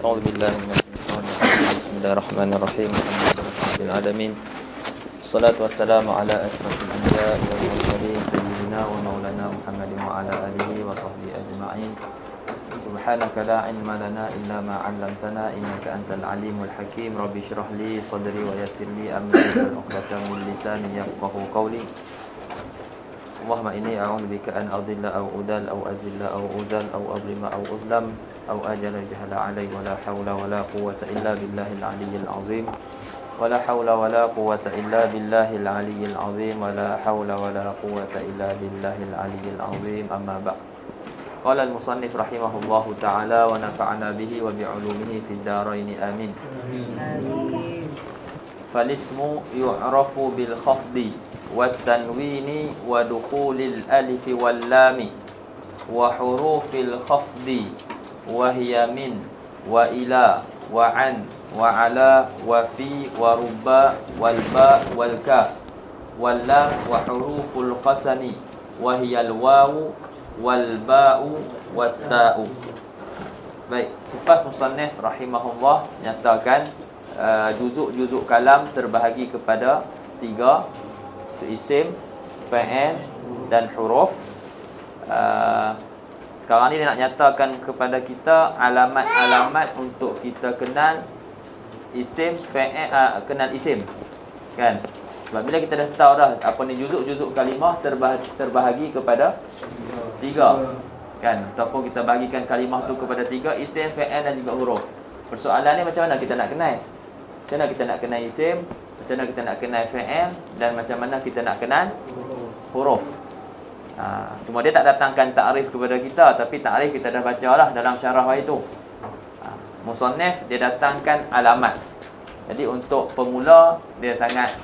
أعوذ بالله من الشيطان الرجيم. بسم الله الرحمن الرحيم. الحمد لله رب العالمين. الصلاة والسلام على أشرف الأنبياء والمرسلين سيدنا ومولانا محمد وعلى آله وصحبه أجمعين. سبحانك لا علم لنا إلا ما علمتنا إنك أنت العليم الحكيم. رب اشرح لي صدري ويسر لي أمري واحلل عقدة من لساني يفقهوا قولي. اللهم إني أعوذ بك أن أضل أو أضل أو أزل أو أزل أو أظلم أو أظلم أو أجل الجهل علي ولا حول ولا قوة إلا بالله العلي العظيم ولا حول ولا قوة إلا بالله العلي العظيم ولا حول ولا قوة إلا بالله العلي العظيم. أما بعد. قال المصنف رحمه الله تعالى ونفعنا به وبعلومه في الدارين آمين. فالاسم يعرف بالخفض والتنوين ودخول الألف واللام وحروف الخفض وهي من وإلى وعن وعلى وفي وربا والباء والكاف واللام وحروف القسم وهي الواو والباء والتاء. Baik, selepas musannif rahimahullah nyatakan juzuk-juzuk kalam terbahagi kepada 3, iaitu isim, fa'il dan huruf. Sekarang ni dia nak nyatakan kepada kita alamat-alamat untuk kita kenal isim, fa'il, kenal isim, kan? Sebab bila kita dah tahu dah apa ni juzuk-juzuk kalimah terbahagi kepada 3, kan? Ataupun kita bagikan kalimah tu kepada 3, isim, fa'il dan juga huruf. Persoalan ni macam mana kita nak kenal? Macam mana kita nak kenal isim, macam mana kita nak kenal fa'il dan macam mana kita nak kenal huruf. Cuma dia tak datangkan takrif kepada kita, tapi takrif kita dah baca lah dalam syarah itu. Musannif dia datangkan alamat. Jadi untuk pemula dia sangat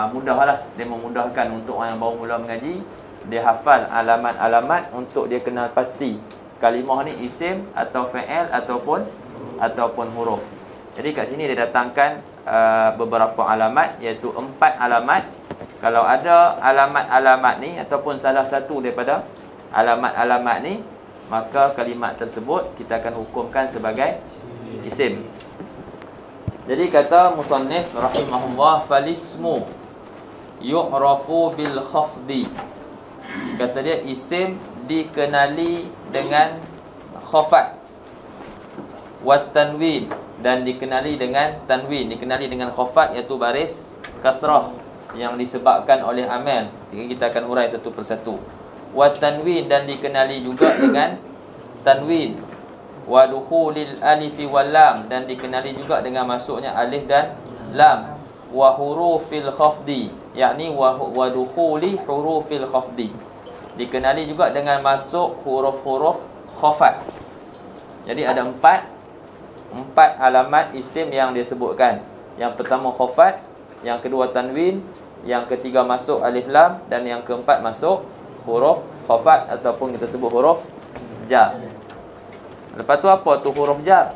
mudah lah. Dia memudahkan untuk orang yang baru mula mengaji. Dia hafal alamat-alamat untuk dia kenal pasti kalimah ni isim atau fa'il ataupun huruf. Jadi kat sini dia datangkan beberapa alamat, iaitu 4 alamat. Kalau ada alamat-alamat ni ataupun salah satu daripada alamat-alamat ni, maka kalimat tersebut kita akan hukumkan sebagai isim. Jadi kata musannif rahimahullah, falismu yu'rafu bil khafdi. Kata dia isim dikenali dengan khafat, wat tanwin dan dikenali dengan tanwin, dikenali dengan khafat iaitu baris kasrah yang disebabkan oleh amal. Kita akan urai satu persatu. Wa tanwin dan dikenali juga dengan tanwin. Wa dukhulil alifi wal lam dan dikenali juga dengan masuknya alif dan lam. Wa hurufil khafdi, yakni wa dukhuli hurufil khafdi. Dikenali juga dengan masuk huruf-huruf khafat. Jadi ada 4 alamat isim yang disebutkan. Yang pertama khafat, yang kedua tanwin, yang ketiga masuk alif lam dan yang keempat masuk huruf khafat ataupun kita sebut huruf jar. Lepas tu apa tu huruf jar?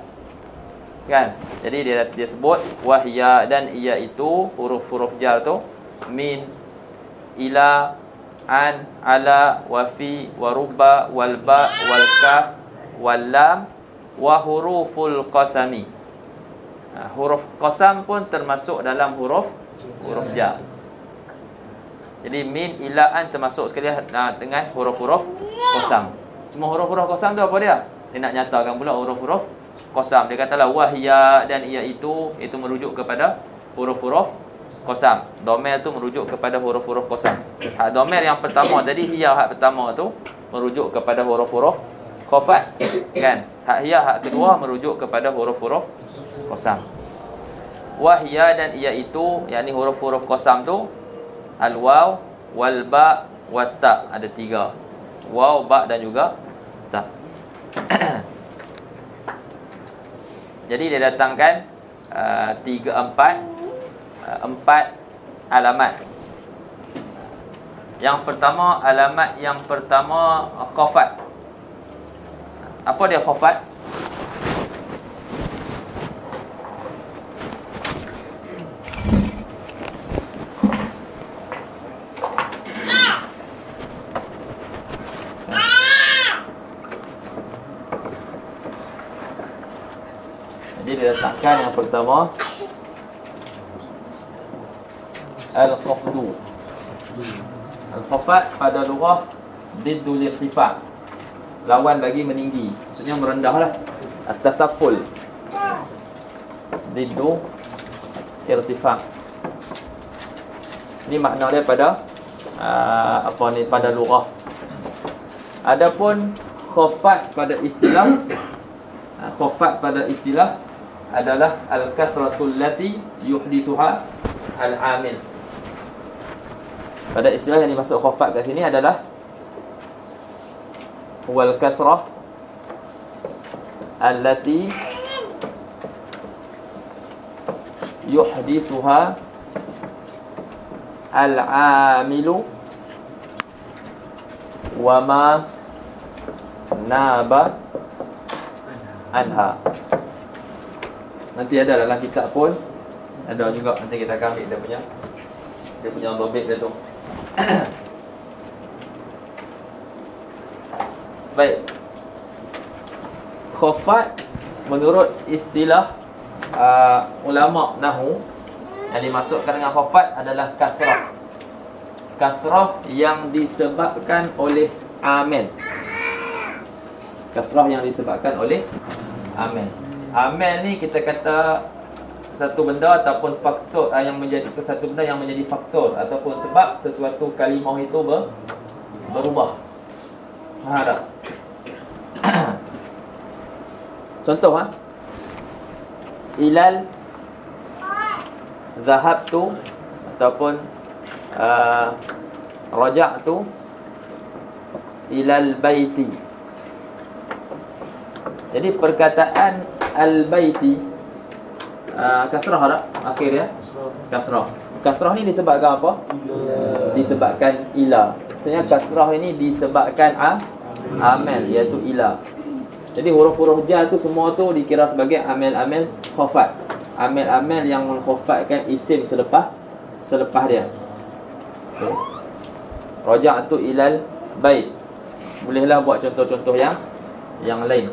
Kan? Jadi dia sebut wahya dan ia itu huruf-huruf jar tu min, ila, an, ala, wa fi, wa rubba, wal ba, wal kaf, wal lam wa huruful qasami. Huruf qasam pun termasuk dalam huruf jar. Jadi min, ila, an termasuk sekali dengan huruf-huruf qasam. Cuma huruf-huruf qasam tu apa dia? Dia nak nyatakan pula huruf-huruf qasam. Dia katalah wahya dan ia itu merujuk kepada huruf-huruf qasam. Dhamir tu merujuk kepada huruf-huruf qasam. Hak dhamir yang pertama tadi, hiya hak pertama tu merujuk kepada huruf-huruf khafat, kan? Hak hiya hak kedua merujuk kepada huruf-huruf qasam. Wahya dan ia itu, yakni huruf-huruf qasam tu al-waw, wal ba, wat ta. Ada 3. Waw, ba dan juga ta. Jadi dia datangkan 4 alamat. Yang pertama, alamat yang pertama khafat. Apa dia khafat? Jadi dia letakkan yang pertama al-khafdu. Al-khafat pada lughah diddul irtifa', lawan bagi meninggi, maksudnya merendahlah. At-tasafful diddu irtifa'. Ini makna dia pada pada lughah. Adapun khafat pada istilah, khafat pada istilah adalah al-kasratul lati yuhdisuha al-amil. Pada istilah yang dimaksud khafat kat sini adalah wal kasrah allati yuhdisuha al-amilu wa ma naba anha. Nanti ada dalam kitab pun ada juga, nanti kita akan ambil dia punya dobit dia tu. Baik. Khafat menurut istilah ulama nahwu, yang dimaksudkan dengan khafat adalah kasrah. Kasrah yang disebabkan oleh amil. Kasrah yang disebabkan oleh amil. Amil ni kita kata satu benda ataupun faktor yang menjadi satu benda yang menjadi faktor ataupun sebab sesuatu kalimah itu berubah. Faham tak? Contoh ilal zahabtu ataupun raja'tu ilal baiti. Jadi perkataan al-baiti kasrah tak? Akhir dia kasrah. Kasrah ni disebabkan apa? Disebabkan ila. Maksudnya kasrah ini disebabkan amil, iaitu ila. Jadi huruf-huruf jar tu semua tu dikira sebagai amil-amil khafat. Amil-amil yang mengkhafatkan isim selepas dia. Okay. Raja'tu ilal bait. Bolehlah buat contoh-contoh yang lain.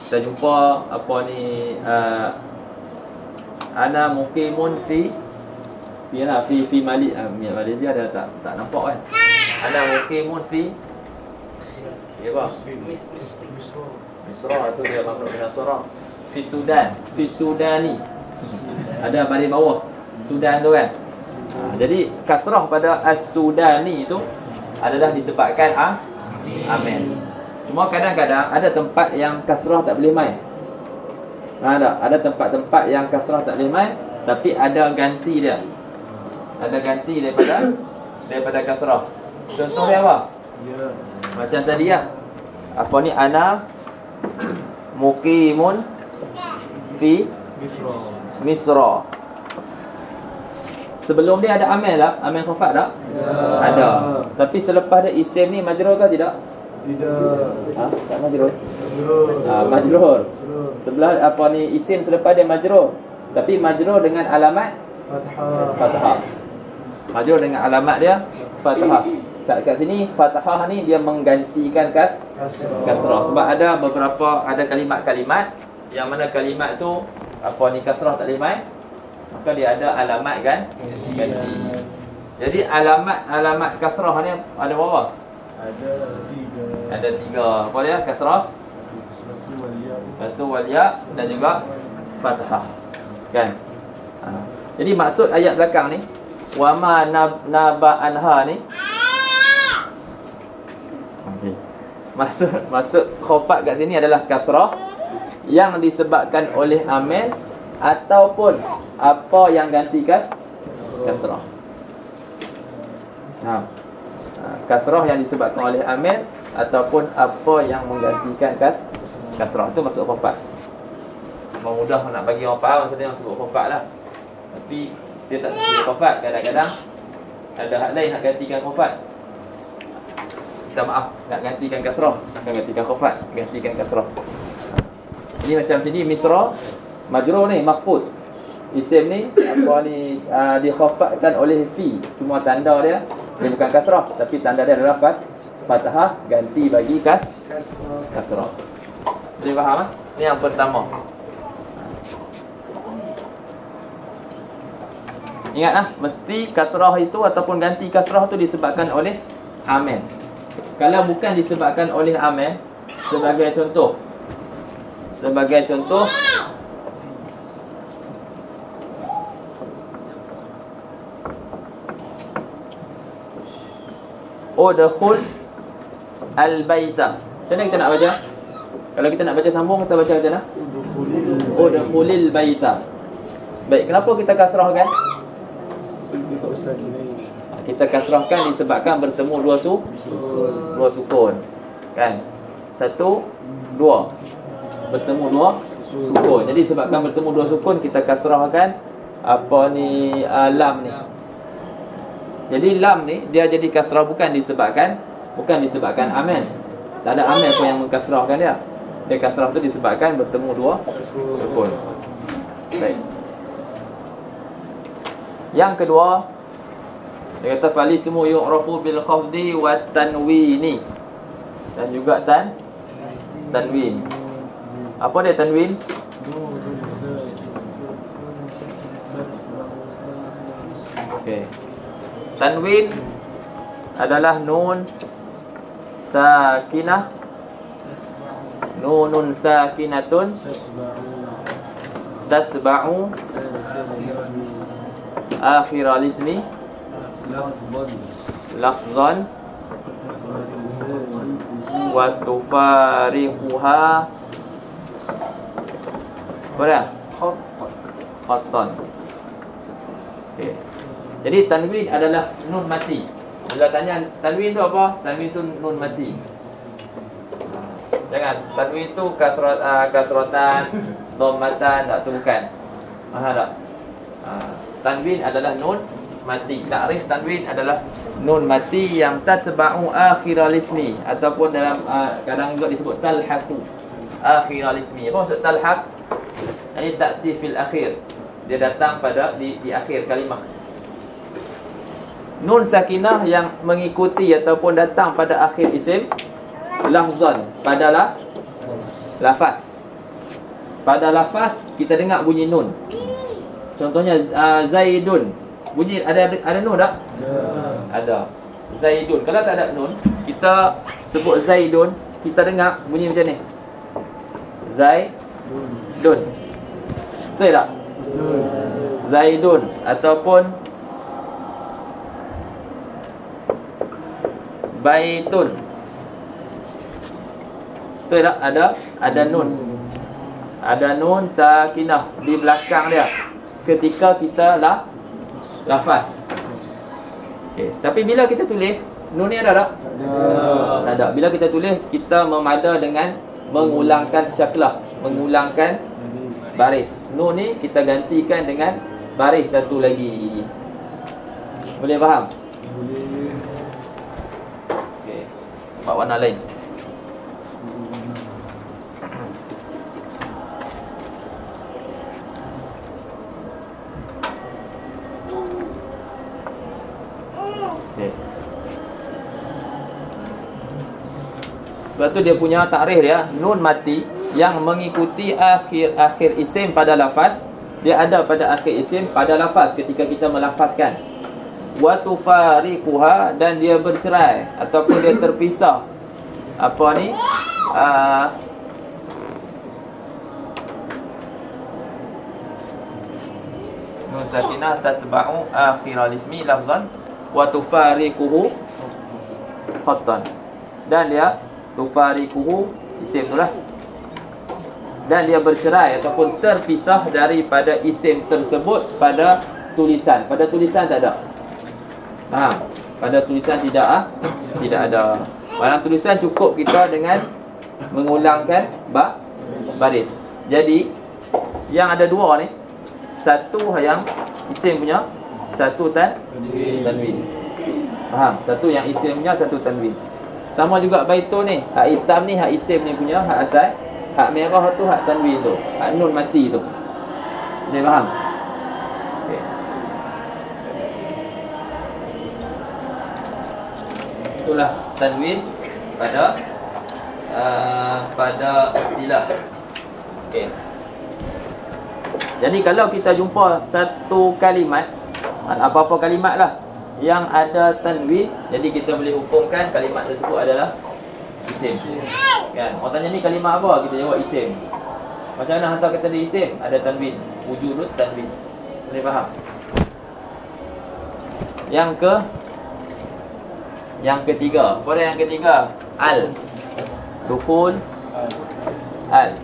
Kita jumpa apa ni, ana muqimun fi Malaysia ada tak nampak kan? Ana muqimun fi apa? Misra tu dia mamluk bin Nasrah. Fi Sudan, fi Sudani. Ada baris bawah Sudan tu kan? Jadi kasrah pada as-Sudani itu adalah disebabkan amil. Cuma kadang-kadang ada tempat yang kasrah tak boleh main. Ada tempat-tempat yang kasrah tak boleh main, tapi ada ganti dia. Ada ganti daripada kasrah. Contoh dia apa? Macam tadi apa ni, ana muqimun fi Misra. Sebelum dia ada amil tak? Amil khafat tak? Ada. Tapi selepas dia isim ni majrur ke tidak? Tidak. Tak majrur. Majrur. Sebelah apa ni, isim selepas dia majrur. Tapi majrur dengan alamat fathah. Majrur dengan alamat dia fathah. Kat sini fathah ni dia menggantikan kasrah. Sebab ada kalimat-kalimat yang mana kalimat tu apa ni kasrah tak boleh main, maka dia ada alamat kan ganti. Jadi alamat kasrah ni ada berapa? Ada tiga. Apa dia? Kasrah, wal ya dan juga fathah. Kan? Jadi maksud ayat belakang ni, wa ma naba anha ni, Maksud khafat kat sini adalah kasrah yang disebabkan oleh amil ataupun apa yang ganti kasrah. Kasrah yang disebabkan oleh amil ataupun apa yang menggantikan kasrah. Itu maksud khafat. Memang mudah nak bagi orang faham maksudnya yang sebut khafat lah. Tapi dia tak sebut khafat. Kadang-kadang ada hak lain nak gantikan khafat. Minta maaf, nak gantikan kasrah, bukan gantikan khafat, gantikan kasrah. Ini macam sini Misra majrur ni makhfud. Isim ni apa ni dikhafatkan oleh fi. Cuma tanda dia bukan kasrah, tapi tanda dia adalah fathah ganti bagi kasrah. Boleh faham? Ni yang pertama. Ingatlah, mesti kasrah itu ataupun ganti kasrah tu disebabkan oleh amil. Kalau bukan disebabkan oleh amil, sebagai contoh, udkhul al-baita. Macam mana kita nak baca? Kalau kita nak baca sambung, kita baca macam mana? Udkhulil baita. Baik, kenapa kita kasrahkan? Kita kasrahkan disebabkan bertemu dua sukun. Kan? 1, 2. Bertemu dua sukun. Jadi sebabkan bertemu dua sukun, kita kasrahkan apa ni, lam ni. Jadi lam ni dia jadi kasrah bukan disebabkan amil. Tak ada amil pun yang mengkasrahkan dia. Dia kasrah tu disebabkan bertemu dua sukun. Baik. Yang kedua, dia kata fali semua yu'rafu bil khafdi wa tanwini. Dan juga tanwin. Apa dia tanwin? Okey. Tanwin adalah nun sakinah, nunun sakinatun tatba'u akhir al-ismi lafzan wa tufariquha khattan. Okey. Jadi tanwin adalah nun mati. Bila tanya tanwin tu apa? Tanwin tu nun mati. Jangan tanwin tu kasratan, dhammatan, tak, tu bukan. Faham tak? Tanwin adalah nun mati. Takrif tanwin adalah nun mati yang tatba'u akhiral ismi, ataupun dalam kadang juga disebut talhaqu akhiral ismi. Apa maksud talhaq? Ini ta'ti fil akhir. Dia datang pada di akhir kalimah. Nun sakinah yang mengikuti ataupun datang pada akhir isim lafzan, pada lafaz. Pada lafaz kita dengar bunyi nun. Contohnya Zaidun. Bunyi ada nun tak? Ada. Zaidun. Kalau tak ada nun, kita sebut Zaidun, kita dengar bunyi macam ni. Zaidun. Betul tak? Zaidun ataupun baitun. Betul tak? Ada nun. Ada nun sakinah di belakang dia ketika kita lafaz. Okey, tapi bila kita tulis, nun ni ada tak? Tak ada. Bila kita tulis, kita memada dengan mengulangkan syaklah, mengulangkan baris. Nun ni kita gantikan dengan baris satu lagi. Boleh faham? Boleh. Okey. Buat warna lain. Sebab tu dia punya takrif dia, nun mati yang mengikuti akhir isim pada lafaz, dia ada pada akhir isim pada lafaz ketika kita melafazkan. Wa tufariquha, dan dia bercerai ataupun dia terpisah. Apa ni? Nun sakinah tatba'u akhiral ismi lafzan wa tufariquhu khattan. Dan dia tufariquhu isim tu lah. Dan dia bercerai ataupun terpisah daripada isim tersebut pada tulisan. Pada tulisan tak ada. Faham? Pada tulisan tidak ada. Pada tulisan cukup kita dengan mengulangkan baris. Jadi yang ada dua ni, satu yang isim punya, satu tanwin. Faham? Satu yang isim punya, satu tanwin. Sama juga baitun ni, hak hitam ni hak isim ni punya, hak asal. Hak merah tu hak tanwin tu, hak nun mati tu. Boleh faham? Okey. Itulah tanwin pada istilah. Okey. Jadi kalau kita jumpa satu kalimat Apa-apa kalimat lah yang ada tanwin, jadi kita boleh hukumkan kalimat tersebut adalah isim. Kan? Orang tanya ni kalimat apa? Kita jawab isim. Macam mana hantar kata dia isim? Ada tanwin, wujudut tanwin. Boleh faham? Yang ketiga. Apa yang ketiga? Al. Dukhul al.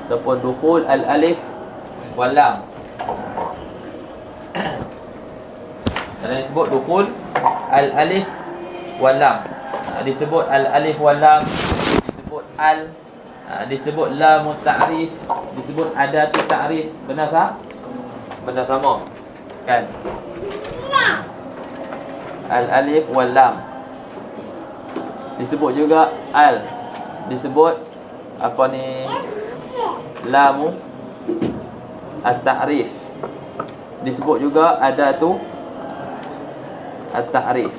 Ataupun dukhul al alif wal lam. Dan disebut dukhul al alif wal lam. Disebut al alif wal lam, disebut al, disebut lam ta'rif, disebut adatu ta'rif. Benar sah? Benar sama. Kan? Al alif wal lam. Disebut juga al. Disebut apa ni? Lamu at-ta'rif. Disebut juga adatu at-ta'rif.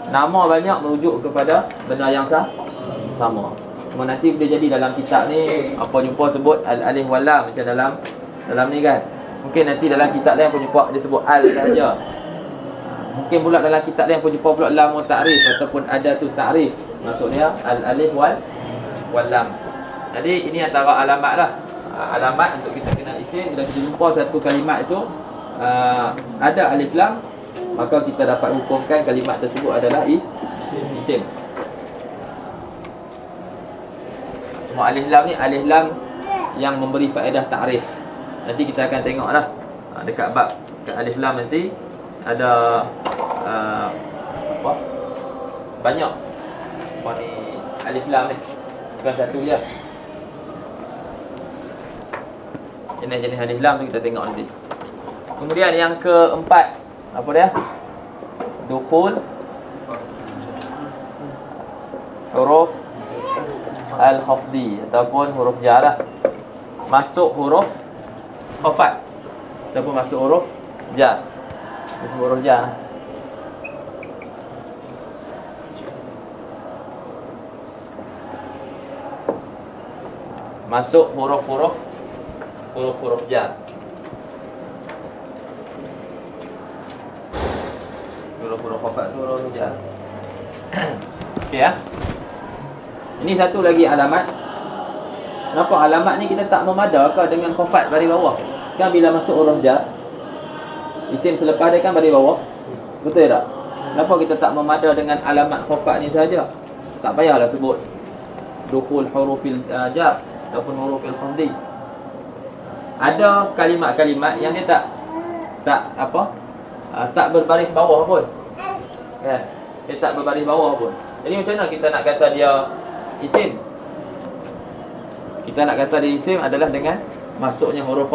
Nama banyak merujuk kepada benda yang sama. Cuma nanti dia jadi dalam kitab ni apa jumpa sebut al-alif wal lam macam dalam ni kan. Mungkin nanti dalam kitab lain pun jumpa dia sebut al saja. Mungkin pula dalam kitab lain pun jumpa pula lam ta'rif ataupun adatu ta'rif. Maksudnya al-alif wal lam. Jadi ini antara alamat lah. Alamat untuk kita kenal isim. Bila kita jumpa satu kalimat itu ada alif lam, maka kita dapat hukumkan kalimat tersebut adalah isim. Cuma alif lam ni alif lam yang memberi faedah ta'rif. Nanti kita akan tengoklah dekat bab alif lam nanti ada apa? Banyak apa ni alif lam ni. Bukan satu je. Jenis-jenis alif lam tu kita tengok nanti. Kemudian yang keempat, apa dia? Dukhul huruf al-khafdi ataupun huruf jar lah. Masuk huruf khafat ataupun masuk huruf jar. Masuk huruf jar. Masuk huruf-huruf jar. Huruf-huruf khafat tu huruf jar. Okey ya. Ini satu lagi alamat. Kenapa alamat ni kita tak memadakah dengan khafat baris bawah? Kan bila masuk huruf jar, isim selepas dia kan baris bawah. Betul tak? Kenapa kita tak memada dengan alamat khafat ni saja? Tak payahlah sebut dukhul hurufil jar ataupun hurufil khafdi. Ada kalimat-kalimat yang dia tak berbaris bawah pun. Kan? Dia tak berbaris bawah pun. Jadi macam mana kita nak kata dia isim? Kita nak kata dia isim adalah dengan masuknya huruf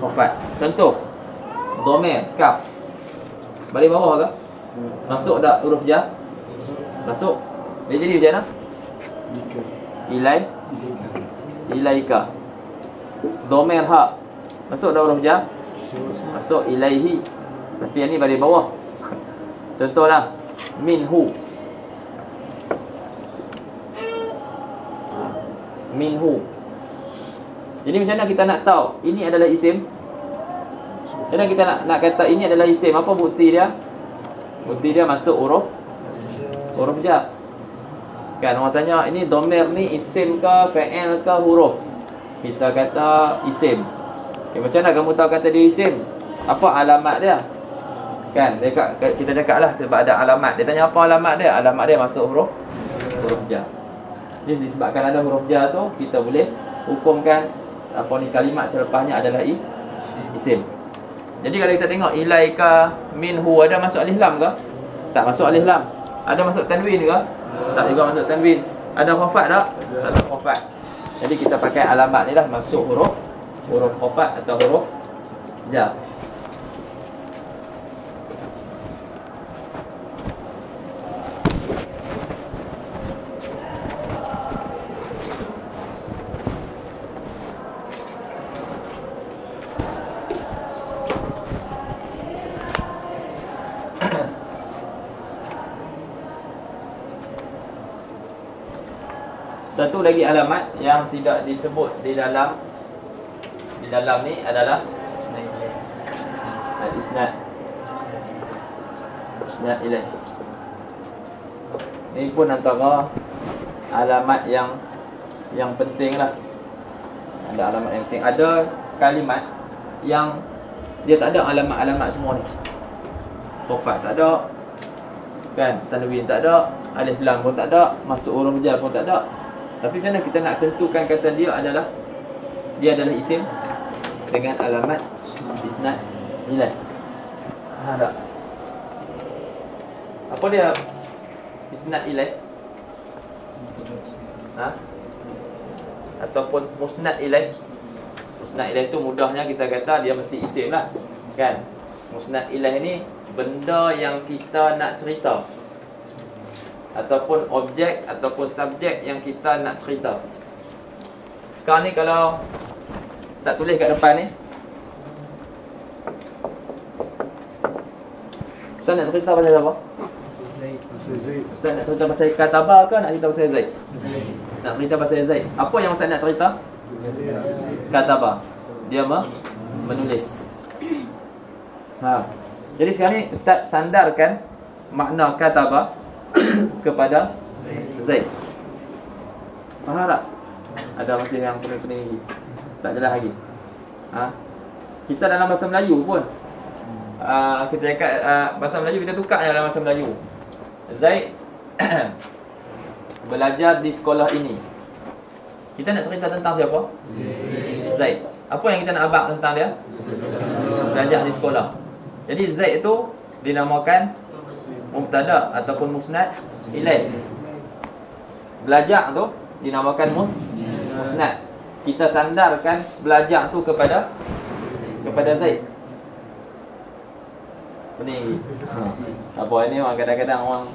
khafat. Contoh, dhamir, kaf. Baris bawah ke? Masuk tak huruf jar? Masuk. Dia jadi macam mana? Ilaika. Dhamir ha. Masuk tak huruf jar? Masuk ilaihi. Tapi yang ni baris bawah. Contohlah, minhu. Jadi macam mana kita nak tahu ini adalah isim? Macam mana kita nak kata ini adalah isim? Apa bukti dia? Bukti dia masuk huruf jar. Kan orang tanya ini dhamir ni isim ke fa'il ke huruf? Kita kata isim. Macam mana kamu tahu kata dia isim? Apa alamat dia? Kan kita cakaplah sebab ada alamat. Dia tanya apa alamat dia? Alamat dia masuk huruf jar. Jadi disebabkan ada huruf jar tu, kita boleh hukumkan apa ni kalimat selepasnya adalah isim. Jadi kalau kita tengok ilaika, minhu, ada masuk alif lam ke? Tak masuk alif lam. Ada masuk tanwin ke? Tak juga masuk tanwin. Ada khafat tak? Ada khafat. Jadi kita pakai alamat ni lah, masuk huruf khafat atau huruf jar. Satu lagi alamat yang tidak disebut di dalam ni adalah Al-isnad. Isnad ilaih. Ini pun antara alamat yang penting lah. Ada alamat yang penting. Ada kalimat yang dia tak ada alamat-alamat semua ni. Tofat tak ada, kan, tanwin tak ada, alif lam pun tak ada, masuk huruf jar pun tak ada. Tapi macam mana kita nak tentukan kata dia adalah isim dengan alamat isnad ilaih? Tak. Apa dia isnad ilaih? Ataupun musnad ilaih. Musnad ilaih tu mudahnya kita kata dia mesti isim lah, kan. Musnad ilaih ni benda yang kita nak cerita, ataupun objek ataupun subjek yang kita nak cerita. Sekarang ni kalau tak tulis kat depan ni, Ustaz nak cerita pasal apa? Ustaz nak cerita pasal Katabah ke nak cerita pasal Zaid? Nak cerita pasal Zaid. Apa yang Ustaz nak cerita? Katabah. Dia menulis. Jadi sekarang ni Ustaz sandarkan makna Katabah kepada Zaid. Faham tak? Ada masih yang pening-pening lagi? Tak jelas lagi? Kita dalam bahasa Melayu pun kita cakap bahasa Melayu, kita tukar dalam bahasa Melayu. Zaid belajar di sekolah ini. Kita nak cerita tentang siapa? Zaid. Apa yang kita nak abang tentang dia? Belajar di sekolah. Jadi Zaid itu dinamakan mubtada ataupun musnad ilaih. Belajar tu dinamakan musnad. Kita sandarkan belajar tu kepada Zaid. Ni apa ini orang kadang-kadang orang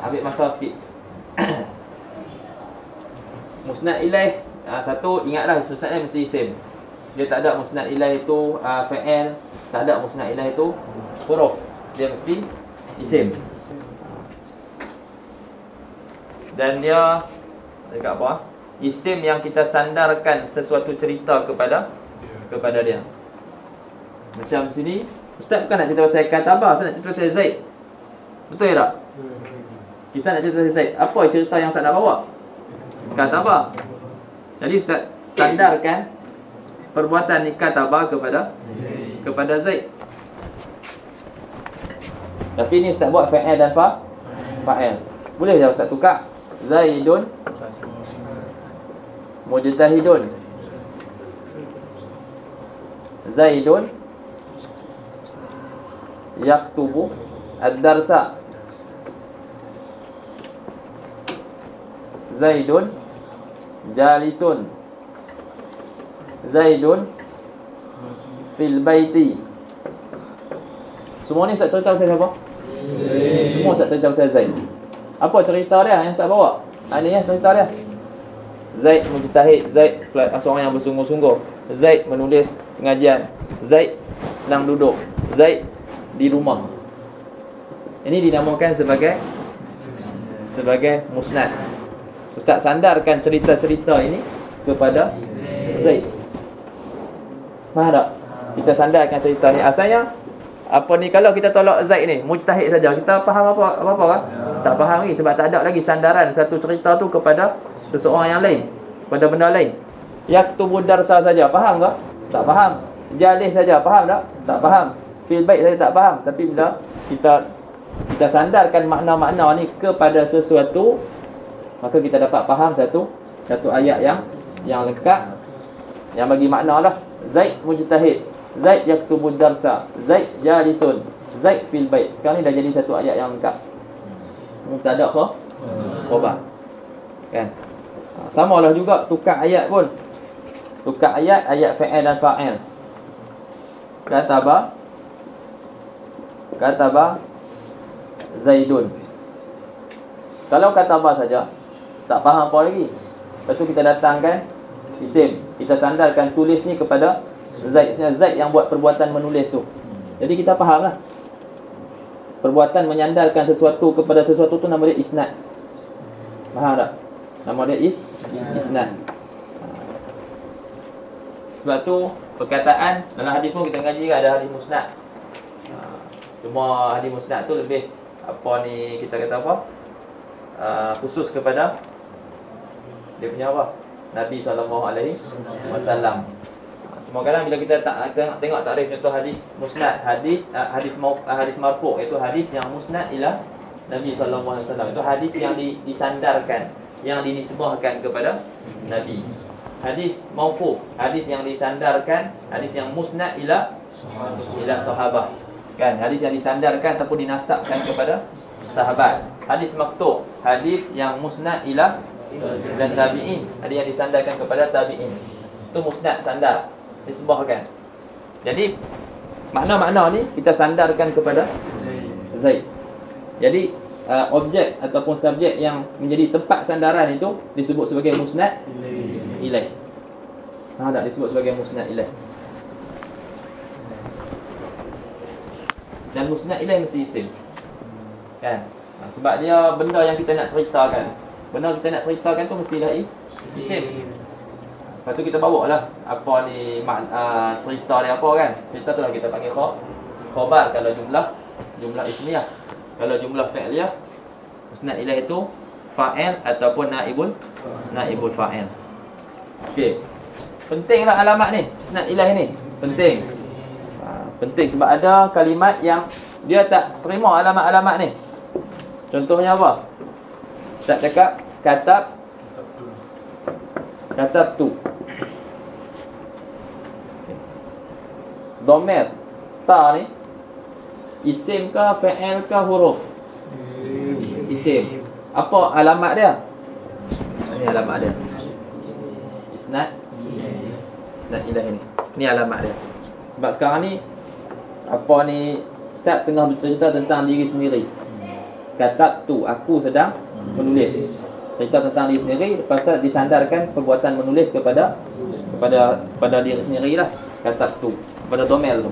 ambil masa sikit. Musnad ilaih, satu ingatlah musnad ni mesti isim. Dia tak ada musnad ilaih itu fa'il, tak ada musnad ilaih itu huruf. Dia mesti isim. Dan dia dekat apa? Isim yang kita sandarkan sesuatu cerita kepada dia. Macam sini Ustaz bukan nak cerita pasal Katabah, Ustaz nak cerita pasal Zaid. Betul tak? Ustaz nak cerita pasal Zaid. Apa cerita yang Ustaz nak bawa? Katabah. Jadi Ustaz sandarkan perbuatan ni Katabah kepada Zaid. Tapi ni Ustaz buat fa'il dan fa'il. Boleh tak Ustaz tukar? Zaidun mujtahidun. Zaidun yaktubu ad-darsa. Zaidun jalisun. Zaidun fil baiti. Semua ni Ustaz cerita pasal siapa? Semua Ustaz cerita pasal Zaid. Apa cerita dia yang Ustaz bawa? Ini cerita dia. Zaid mujtahid, Zaid seorang yang bersungguh-sungguh, Zaid menulis pengajian, Zaid sedang duduk, Zaid di rumah. Ini dinamakan sebagai musnad. Ustaz sandarkan cerita-cerita ini kepada Zaid. Faham tak? Kita sandarkan cerita ni. Asalnya apa ni, kalau kita tolak Zaid ni mujtahid saja, kita faham apa kan? Tak faham lagi, sebab tak ada lagi sandaran satu cerita tu kepada seseorang yang lain, pada benda lain. Yaktubu darsa saja, faham tak? Tak faham. Jalis saja, faham tak? Tak faham. Fil bait saja tak faham. Tapi bila kita sandarkan makna-makna ni kepada sesuatu, maka kita dapat faham satu ayat yang lengkap, yang bagi makna lah. Zaid mujtahid, Zaid yaktubu darsa, Zaid jalisun, Zaid fil bait. Sekarang ni dah jadi satu ayat yang lengkap. Mubtada khabar. Kan? Samalah juga tukar ayat pun. Tukar ayat fa'il dan fa'il. Kataba Zaidun. Kalau kataba saja, tak faham apa lagi. Lepas tu kita datangkan isim, kita sandarkan tulis ni kepada Zaid. Zaid yang buat perbuatan menulis tu. Jadi kita faham lah. Perbuatan menyandarkan sesuatu kepada sesuatu tu nama dia isnad. Faham tak? Nama dia isnad. Sebab tu perkataan dalam hadis pun kita ngaji ada hadis musnad. Cuma hadis musnad tu lebih apa ni, kita kata apa? Khusus kepada dia punya apa? Nabi SAW. Cuma kadang bila kita tengok takrif contoh hadis musnad, hadis marfu', iaitu hadis yang musnad ila Nabi SAW. Itu hadis yang disandarkan, yang dinisbahkan kepada Nabi. Hadis mauquf, hadis yang disandarkan, hadis yang musnad ila sahabah. Kan, hadis yang disandarkan ataupun dinasabkan kepada sahabat. Hadis maqtu', hadis yang musnad ila dan tabi'in, hadis yang disandarkan kepada tabi'in. Itu musnad, sandar, disebahkan. Jadi makna-makna ni kita sandarkan kepada Zaid. Jadi objek ataupun subjek yang menjadi tempat sandaran itu disebut sebagai musnad ilaih. Tak disebut sebagai musnad ilaih. Dan musnad ilaih mesti isim. Kan? Sebab dia benda yang kita nak ceritakan. Benda kita nak ceritakan tu mestilah isim. Lepas tu kita bawa lah apa ni cerita dia apa kan. Cerita tu lah kita panggil khabar kalau jumlah ismiyah. Kalau jumlah fi'liyah, musnad ilaih itu fa'il ataupun naibul fa'il. Okey. Pentinglah alamat ni, musnad ilaih ni. Penting. Penting sebab ada kalimat yang dia tak terima alamat-alamat ni. Contohnya apa? Ustaz cakap katab tu. Dhamir ta ni isim ke fa'il ke huruf? Isim. Apa alamat dia? Ini alamat dia. Isnad ilaih ni. Ni alamat dia. Sebab sekarang ni apa ni, Ustaz tengah bercerita tentang diri sendiri. Katab tu, aku sedang menulis. Cerita tentang diri sendiri, lepas tu disandarkan perbuatan menulis kepada diri sendirilah. Katab tu, pada domel tu.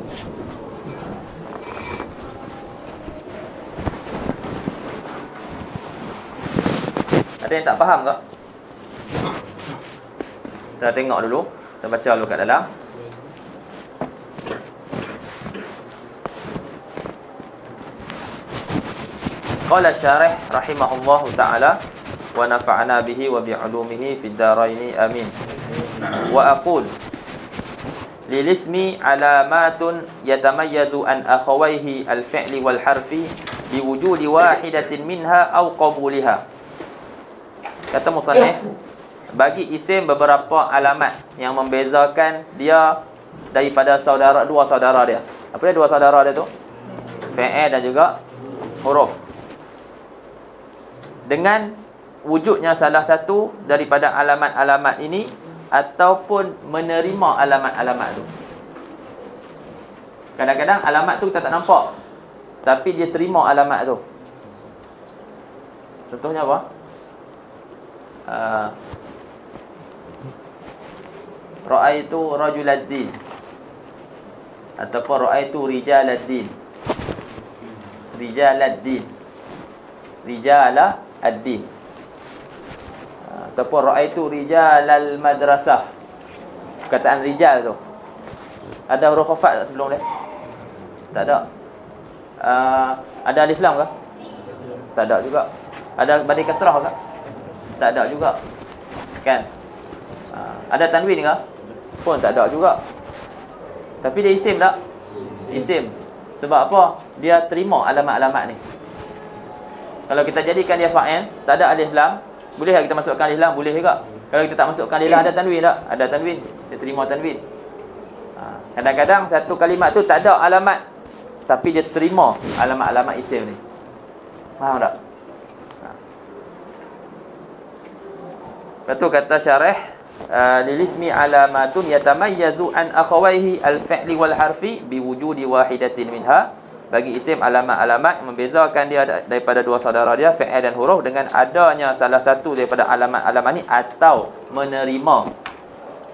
Ada yang tak faham tak? Kita tengok dulu. Kita baca dulu kat dalam. Qala syarih rahimahullahu ta'ala wa nafa'ana bihi wa bi'ulumihi fid dharaini amin. Wa aqul lil ismi alamatun yatamayyazu an akhawayhi al-fi'li wal harfi biwujudi wahidatin minha aw qabuliha. Kata musannif, bagi isim beberapa alamat yang membezakan dia daripada dua saudara dia. Apa dia dua saudara dia tu? Fi'il dan juga huruf. Dengan wujudnya salah satu daripada alamat-alamat ini ataupun menerima alamat-alamat tu. Kadang-kadang alamat tu kita tak nampak, tapi dia terima alamat tu. Contohnya apa? Ra'aitu rajuladdin ataupun ra'aitu rijaladdin. Rijala ad-din. Ataupun ra'aitu rijalal madrasah. Perkataan rijal tu ada huruf khafat tak sebelum dia? Tak ada. Ada alif lam ke? Tak ada juga. Ada badai kasrah ke? Tak ada juga. Kan? Ada tanwin ke? Pun tak ada juga. Tapi dia isim tak? Isim. Sebab apa? Dia terima alamat-alamat ni. Kalau kita jadikan dia fa'il, tak ada alif lam, boleh tak kita masukkan alif lam? Boleh juga. Kalau kita tak masukkan alif lam, ada tanwin tak? Ada tanwin. Dia terima tanwin. Kadang-kadang satu kalimat tu tak ada alamat, tapi dia terima alamat-alamat isim ni. Faham tak? Lepas tu kata syarih, lilismi alamatun yatamayyazu an akhawaihi al-fi'li wal harfi biwujudi wahidatin minha. Bagi isim alamat-alamat membezakan dia daripada dua saudara dia, fi'il dan huruf, dengan adanya salah satu daripada alamat-alamat ni atau menerima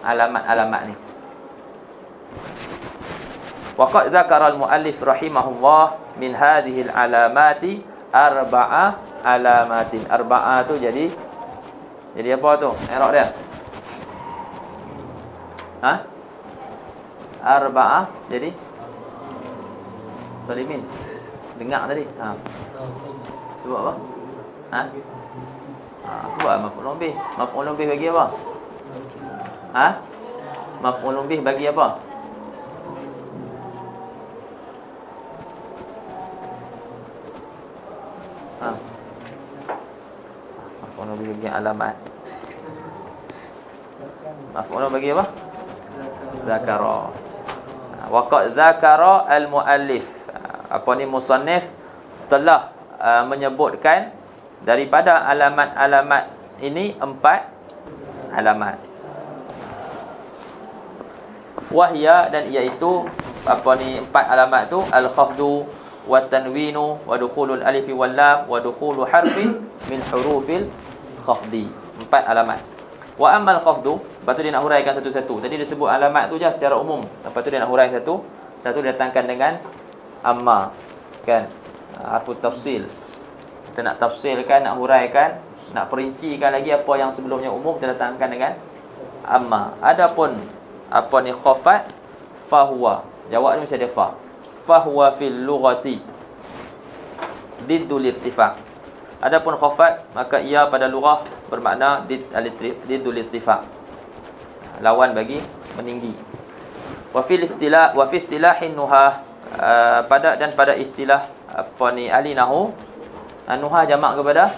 alamat-alamat ni. Waqad dzakara al-muallif rahimahullah min hadhihi al-alamati arba'a alamatin. Arba'a tu jadi apa tu? I'rab dia. arba'ah jadi salimin. Dengar tadi. Sebab apa? Sebab maf'ul bih. Maf'ul bih bagi apa? Maf'ul bih bagi apa? Maf'ul bih bagi alamat. Maf'ul bagi apa? Zakara. Waqad zakara al-muallif. Apa ni musannif telah menyebutkan daripada alamat-alamat ini 4 alamat. Wahya, dan iaitu apa ni 4 alamat tu al-khafdu wa tanwinu wa dukhulul alif wal lam wa dukhulu harfin min hurufil khafdi. 4 alamat. Wa ammal khafdu, lepas tu dia nak huraikan satu-satu. Tadi dia sebut alamat tu je secara umum. Lepas tu dia nak huraikan satu dia datangkan dengan amma, kan? Harfu tafsil. Kita nak tafsilkan, nak huraikan, nak perincikan lagi apa yang sebelumnya umum, kita datangkan dengan amma. Adapun apa ni khafat, fahuwa. Jawab ni mesti ada fa. Fahuwa fil lughati diddul irtifaq. Adapun khafat, maka ia pada lughah bermakna diddul irtifaq, lawan bagi meninggi. Wa fi istilahin nuhah, pada istilah apa ni ahli nahwu, nuhah jamak kepada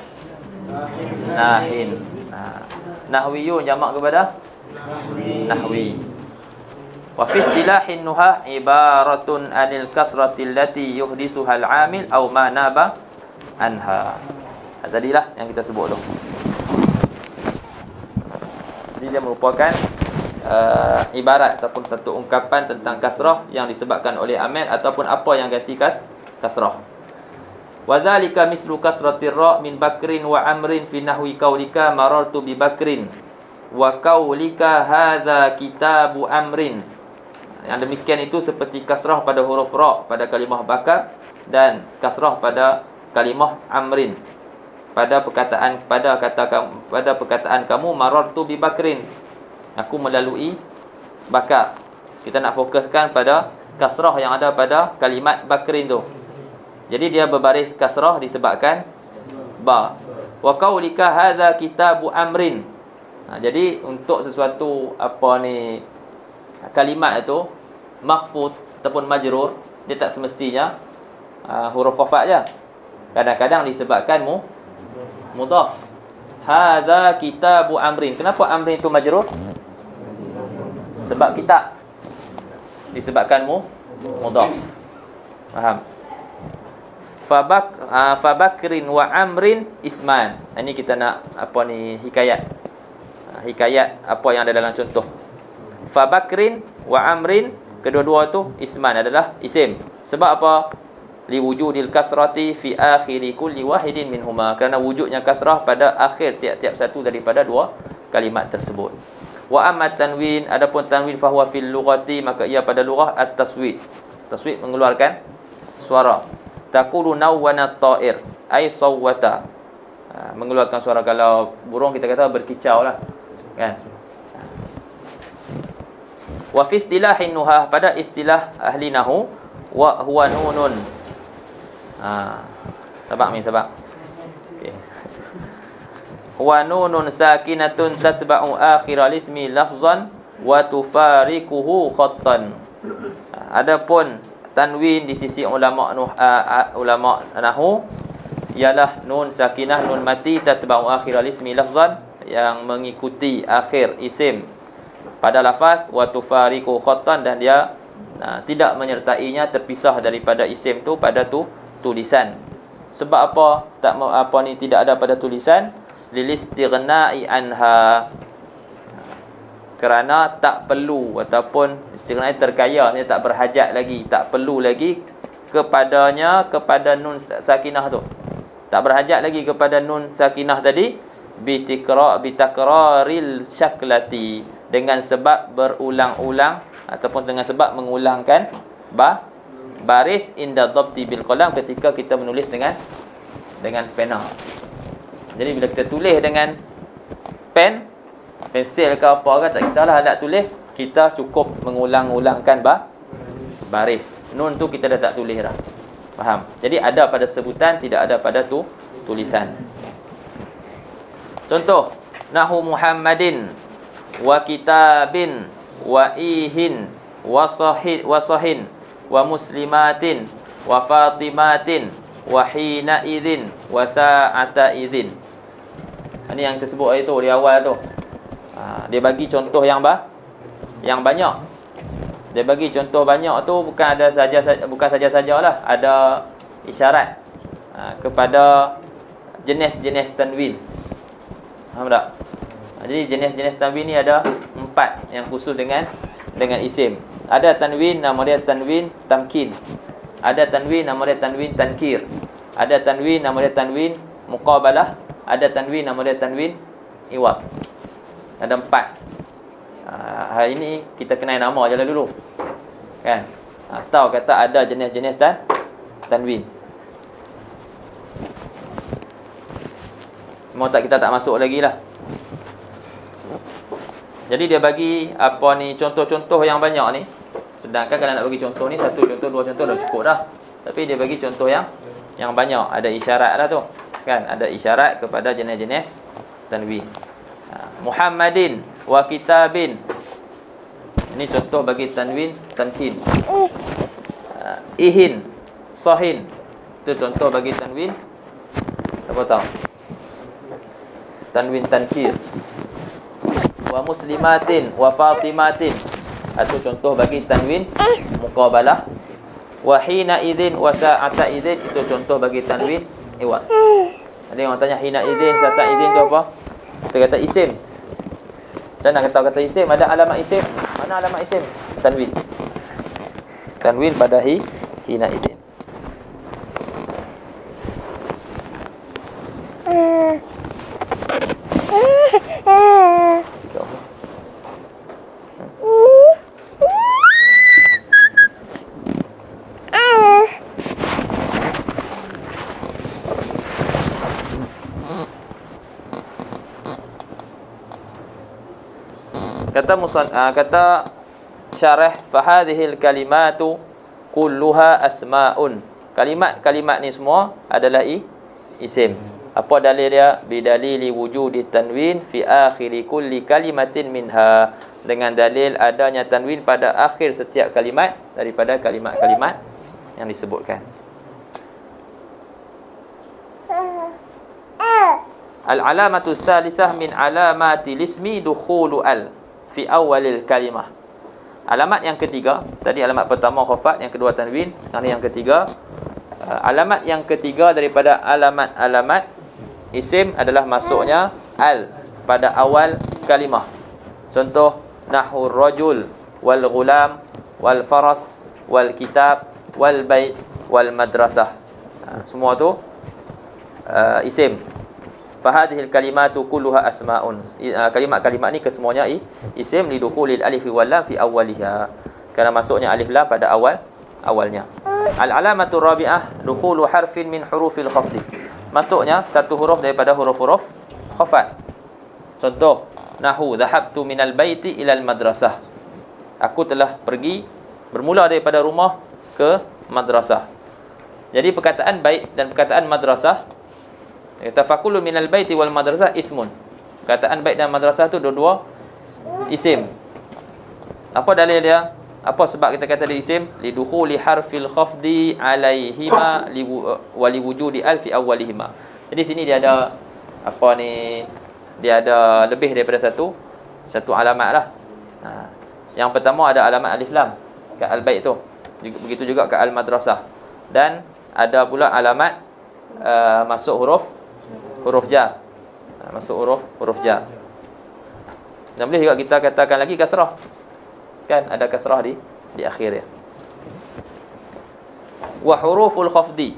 nahin. Nahwiyun jamak kepada nahwi. Wa fi istilahin nuhah ibaratun anil kasrati allati yuhdithuha al-amil aw ma naba anha. Tadilah yang kita sebut tu. Jadi dia merupakan ibarat ataupun satu ungkapan tentang kasrah yang disebabkan oleh amil ataupun apa yang ganti kasrah. Wa dzalika mislu kasratir ra min bakrin wa amrin fi nahwi qaulika marartu bi bakrin wa qaulika hadza kitabu amrin. Yang demikian itu seperti kasrah pada huruf ra pada kalimah bakar dan kasrah pada kalimah amrin pada perkataan kamu marartu bi bakrin, aku melalui bakar. Kita nak fokuskan pada kasrah yang ada pada kalimat bakrin tu. Jadi dia berbaris kasrah disebabkan ba. Wa qaulika hadza kitabu amrin. Jadi untuk sesuatu apa ni kalimat itu mahfuz ataupun majrur, dia tak semestinya huruf khafat je. Kadang-kadang disebabkan mudhaf. Hadza kitabu amrin. Kenapa amrin itu majrur? Sebab kitab. Disebabkan mudhaf. Faham? Fabakrin wa amrin isman. Ini kita nak apa ni hikayat. Hikayat apa yang ada dalam contoh. Fabakrin wa amrin, kedua-dua tu isman, adalah isim. Sebab apa? Liwujudil kasrati fi akhiri kulli wahidin minhuma, kerana wujudnya kasrah pada akhir tiap-tiap satu daripada dua kalimat tersebut. Wa amma tanwin, adapun tanwin fahuwa fil lughati, maka ia pada lughah at-taswid. Taswid mengeluarkan suara. Taqulu nawwana at-ta'ir ay sawwata, mengeluarkan suara. Kalau burung kita kata berkicau lah, kan? Wa fi istilahin nuhah, pada istilah ahli nahwu, wa huwa nunun. Sabak min sabak. Okey. Wa nunun sakinatun tatba'u akhiral ismi lafzan wa tufariquhu khattan. Adapun tanwin di sisi ulama nahwu ialah nun sakinah, nun mati, tatba'u akhiral ismi lafzan, yang mengikuti akhir isim pada lafaz, wa tufariqu khattan, dan dia tidak menyertainya, terpisah daripada isim tu pada tulisan. Sebab apa tidak ada pada tulisan? Lilistighnai anha, kerana tak perlu, ataupun istighnai terkaya, dia tak berhajat lagi, tak perlu lagi kepadanya, kepada nun sakinah tu. Tak berhajat lagi kepada nun sakinah tadi, bitakraril syaklati, dengan sebab berulang-ulang ataupun dengan sebab mengulangkan baris inda dhabti bil qalam, ketika kita menulis dengan pena. Jadi bila kita tulis dengan pensil ke apa ke, tak kisahlah, alat tulis kita cukup mengulang-ulangkan baris. Nun tu kita dah tak tulis dah. Faham? Jadi ada pada sebutan, tidak ada pada tulisan. Contoh, nahu Muhammadin wa kitabin wa ihin wa sahin wa muslimatin wa fatimatin wa hina idzin wa sa'ata idzin. Ini yang tersebut itu di awal tu. Dia bagi contoh yang banyak. Dia bagi contoh banyak tu bukan saja-sajalah, ada isyarat kepada jenis-jenis tanwin. Faham tak? Jadi jenis-jenis tanwin ni ada 4 yang khusus dengan isim. Ada tanwin nama dia tanwin tamkin. Ada tanwin nama dia tanwin tankir. Ada tanwin nama dia tanwin muqabalah. Ada tanwin nama dia tanwin iwad. Ada 4. Hari ini kita kenal nama je lah dulu. Kan? Atau kata ada jenis-jenis tanwin. Mau tak kita tak masuk lagi lah. Jadi dia bagi apa ni contoh-contoh yang banyak ni. Sedangkan kalau nak bagi contoh ni 1 contoh, 2 contoh dah cukup dah. Tapi dia bagi contoh yang banyak. Ada isyarat dah tu. Kan? Ada isyarat kepada jenis-jenis tanwin. Muhammadin wa kitabin. Ini contoh bagi tanwin tankin. Ihin, sahin. Itu contoh bagi tanwin apa tahu? Tanwin tankir. Wa muslimatin wa fatimatin. Itu contoh bagi tanwin muqabalah. Wa hina idzin wa sa'ata idzin. Itu contoh bagi tanwin iwad. Ada yang tanya hina idzin, sa'ata idzin tu apa? Kita kata isim. Dan nak kata isim, ada alamat isim. Mana alamat isim? Tanwin. Tanwin pada hina idzin. Kata syarah, fahadhil kalimatu kulluha asma'un. Kalimat-kalimat ni semua adalah isim. Apa dalil dia? Bidalili wujudi tanwin fi akhiri kulli kalimatin minha. Dengan dalil adanya tanwin pada akhir setiap kalimat daripada kalimat-kalimat yang disebutkan. Al-alamatu tsalitsah min alamatil ismi dukhulu al fi awalil kalimah. Alamat yang ketiga, tadi alamat pertama khafat, yang kedua tanwin, sekarang yang ketiga. Alamat yang ketiga daripada alamat-alamat isim adalah masuknya al pada awal kalimah. Contoh, nahur rajul wal ghulam wal faras wal kitab wal bait wal madrasah. Semua tu isim. Fahadhil kalimatu kulluha asma'un. Kalimat-kalimat ni kesemuanya isim lidukhulil alif wal lam fi awwaliha. Kerana masuknya alif lam pada awalnya. Al-alamatu rabi'ah dukhulu harfin min hurufil khafd. Masuknya satu huruf daripada huruf-huruf khafat. Contoh, nahu dhahabtu minal baiti ilal madrasah. Aku telah pergi bermula daripada rumah ke madrasah. Jadi perkataan bait dan perkataan madrasah, tafakulu minal baiti wal madrasah ismun. Perkataan bait dan madrasah tu dua-dua isim. Apa dalil dia? Apa sebab kita kata dia isim? Lidukhuli harfil khafdi alaihima wa liwujudi al fi awwalihima. Jadi sini dia ada apa ni? Dia ada lebih daripada satu alamat lah. Yang pertama ada alamat alif lam kat al bait tu. Begitu juga kat al madrasah. Dan ada pula alamat masuk huruf jar. Masuk huruf jar. Dan boleh juga kita katakan lagi kasrah. Kan ada kasrah di akhir dia. Wa huruful khafdi.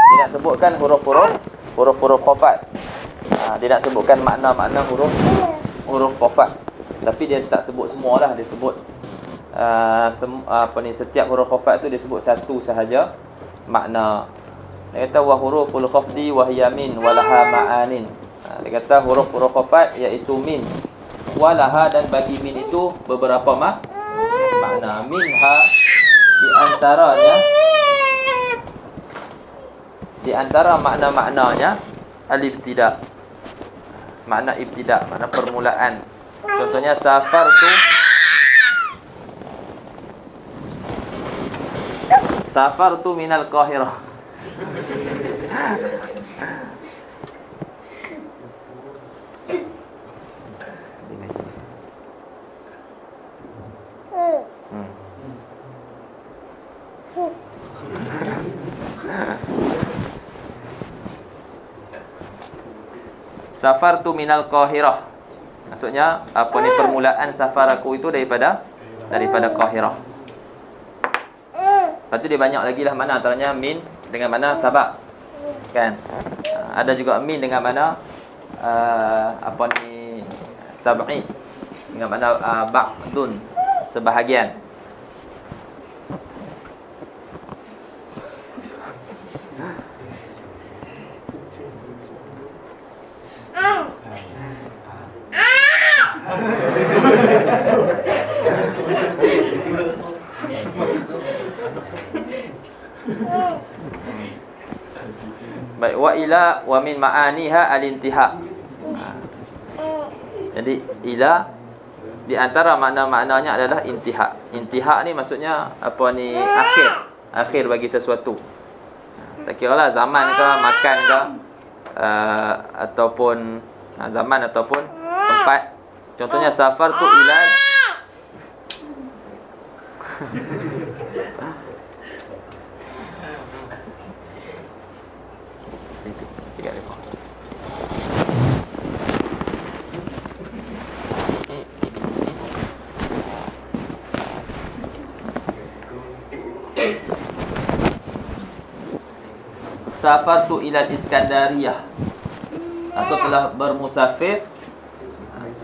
Dia nak sebutkan huruf-huruf khafat. Dia nak sebutkan makna-makna huruf khafat. Tapi dia tak sebut semualah, dia sebut setiap huruf khafat tu dia sebut satu sahaja makna. Dia kata wa huruful khafdi wa hiya min wa laha ma'anin. Dia kata huruf-huruf khafat iaitu min, walaha, dan bagi min itu beberapa makna. Minha, di antara makna-maknanya al-ibtida. Makna ibtida, makna permulaan. Contohnya safartu minal Qahirah. Safartu minal Qahirah. Maksudnya permulaan safar aku itu daripada Qahirah. Lepas tu dia banyak lagi lah mana, antaranya min dengan mana sabak, kan? Ada juga min dengan mana tab'i, dengan mana ba'dun, sebahagian. Baik, wa ila wa min ma'aniha al-intiha. Jadi ila di antara makna-maknanya adalah intiha. Intiha ni maksudnya akhir bagi sesuatu. Tak kiralah zaman ke, makan ke, ataupun zaman ataupun tempat. Contohnya safartu ila safartu ila Iskandariyah. Aku telah bermusafir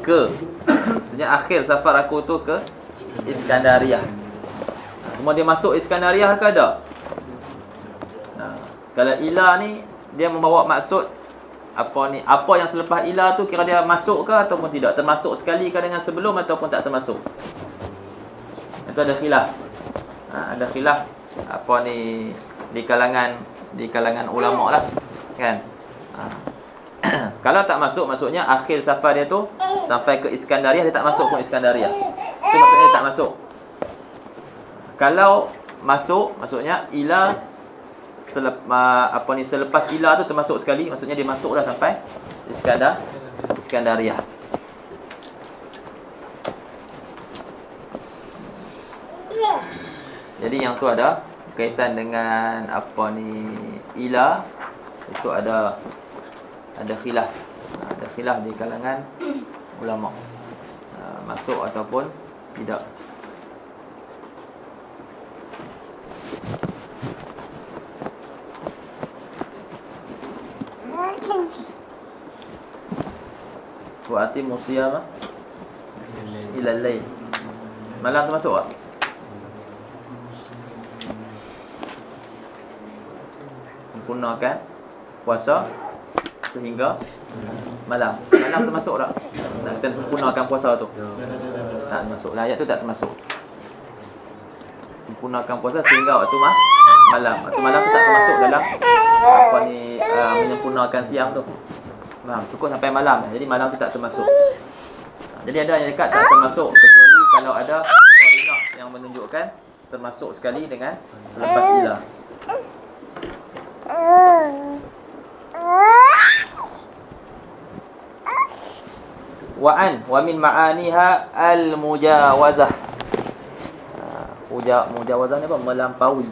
ke, maksudnya akhir safar aku tu ke Iskandariyah. Cuma dia masuk Iskandariyah ke ada? Kalau ila ni dia membawa maksud apa yang selepas ila tu, kira dia masuk ke ataupun tidak, termasuk sekali ke dengan sebelum ataupun tak termasuk. Itu ada khilaf. Ada khilaf di kalangan ulama lah, kan? Kalau tak masuk, maksudnya akhir safar dia tu sampai ke Iskandariyah, dia tak masuk pun Iskandariyah. Itu maksudnya dia tak masuk. Kalau masuk, maksudnya ila selepas ila tu termasuk sekali, maksudnya dia masuklah sampai Iskandariyah. Jadi yang tu ada kaitan dengan ila, itu ada khilaf. Ada khilaf di kalangan ulama, masuk ataupun tidak. Wa atimu siyama ila al-lail. Malam tu masuk tak? Sempurnakan puasa sehingga malam. Malam tu masuk tak? Kita sempurnakan puasa tu. Tak masuk. Ayat tu tak termasuk. Sempurnakan puasa sehingga waktu malam. Waktu malam tu tak termasuk dalam menyempurnakan siang tu. Cukup sampai malam. Jadi malam tu tak termasuk. Jadi ada yang dekat tak termasuk, kecuali kalau ada qarinah yang menunjukkan termasuk sekali dengan selepas ila. Wa min ma'aniha al-mujawazah. Mujawazah ni apa? Melampaui.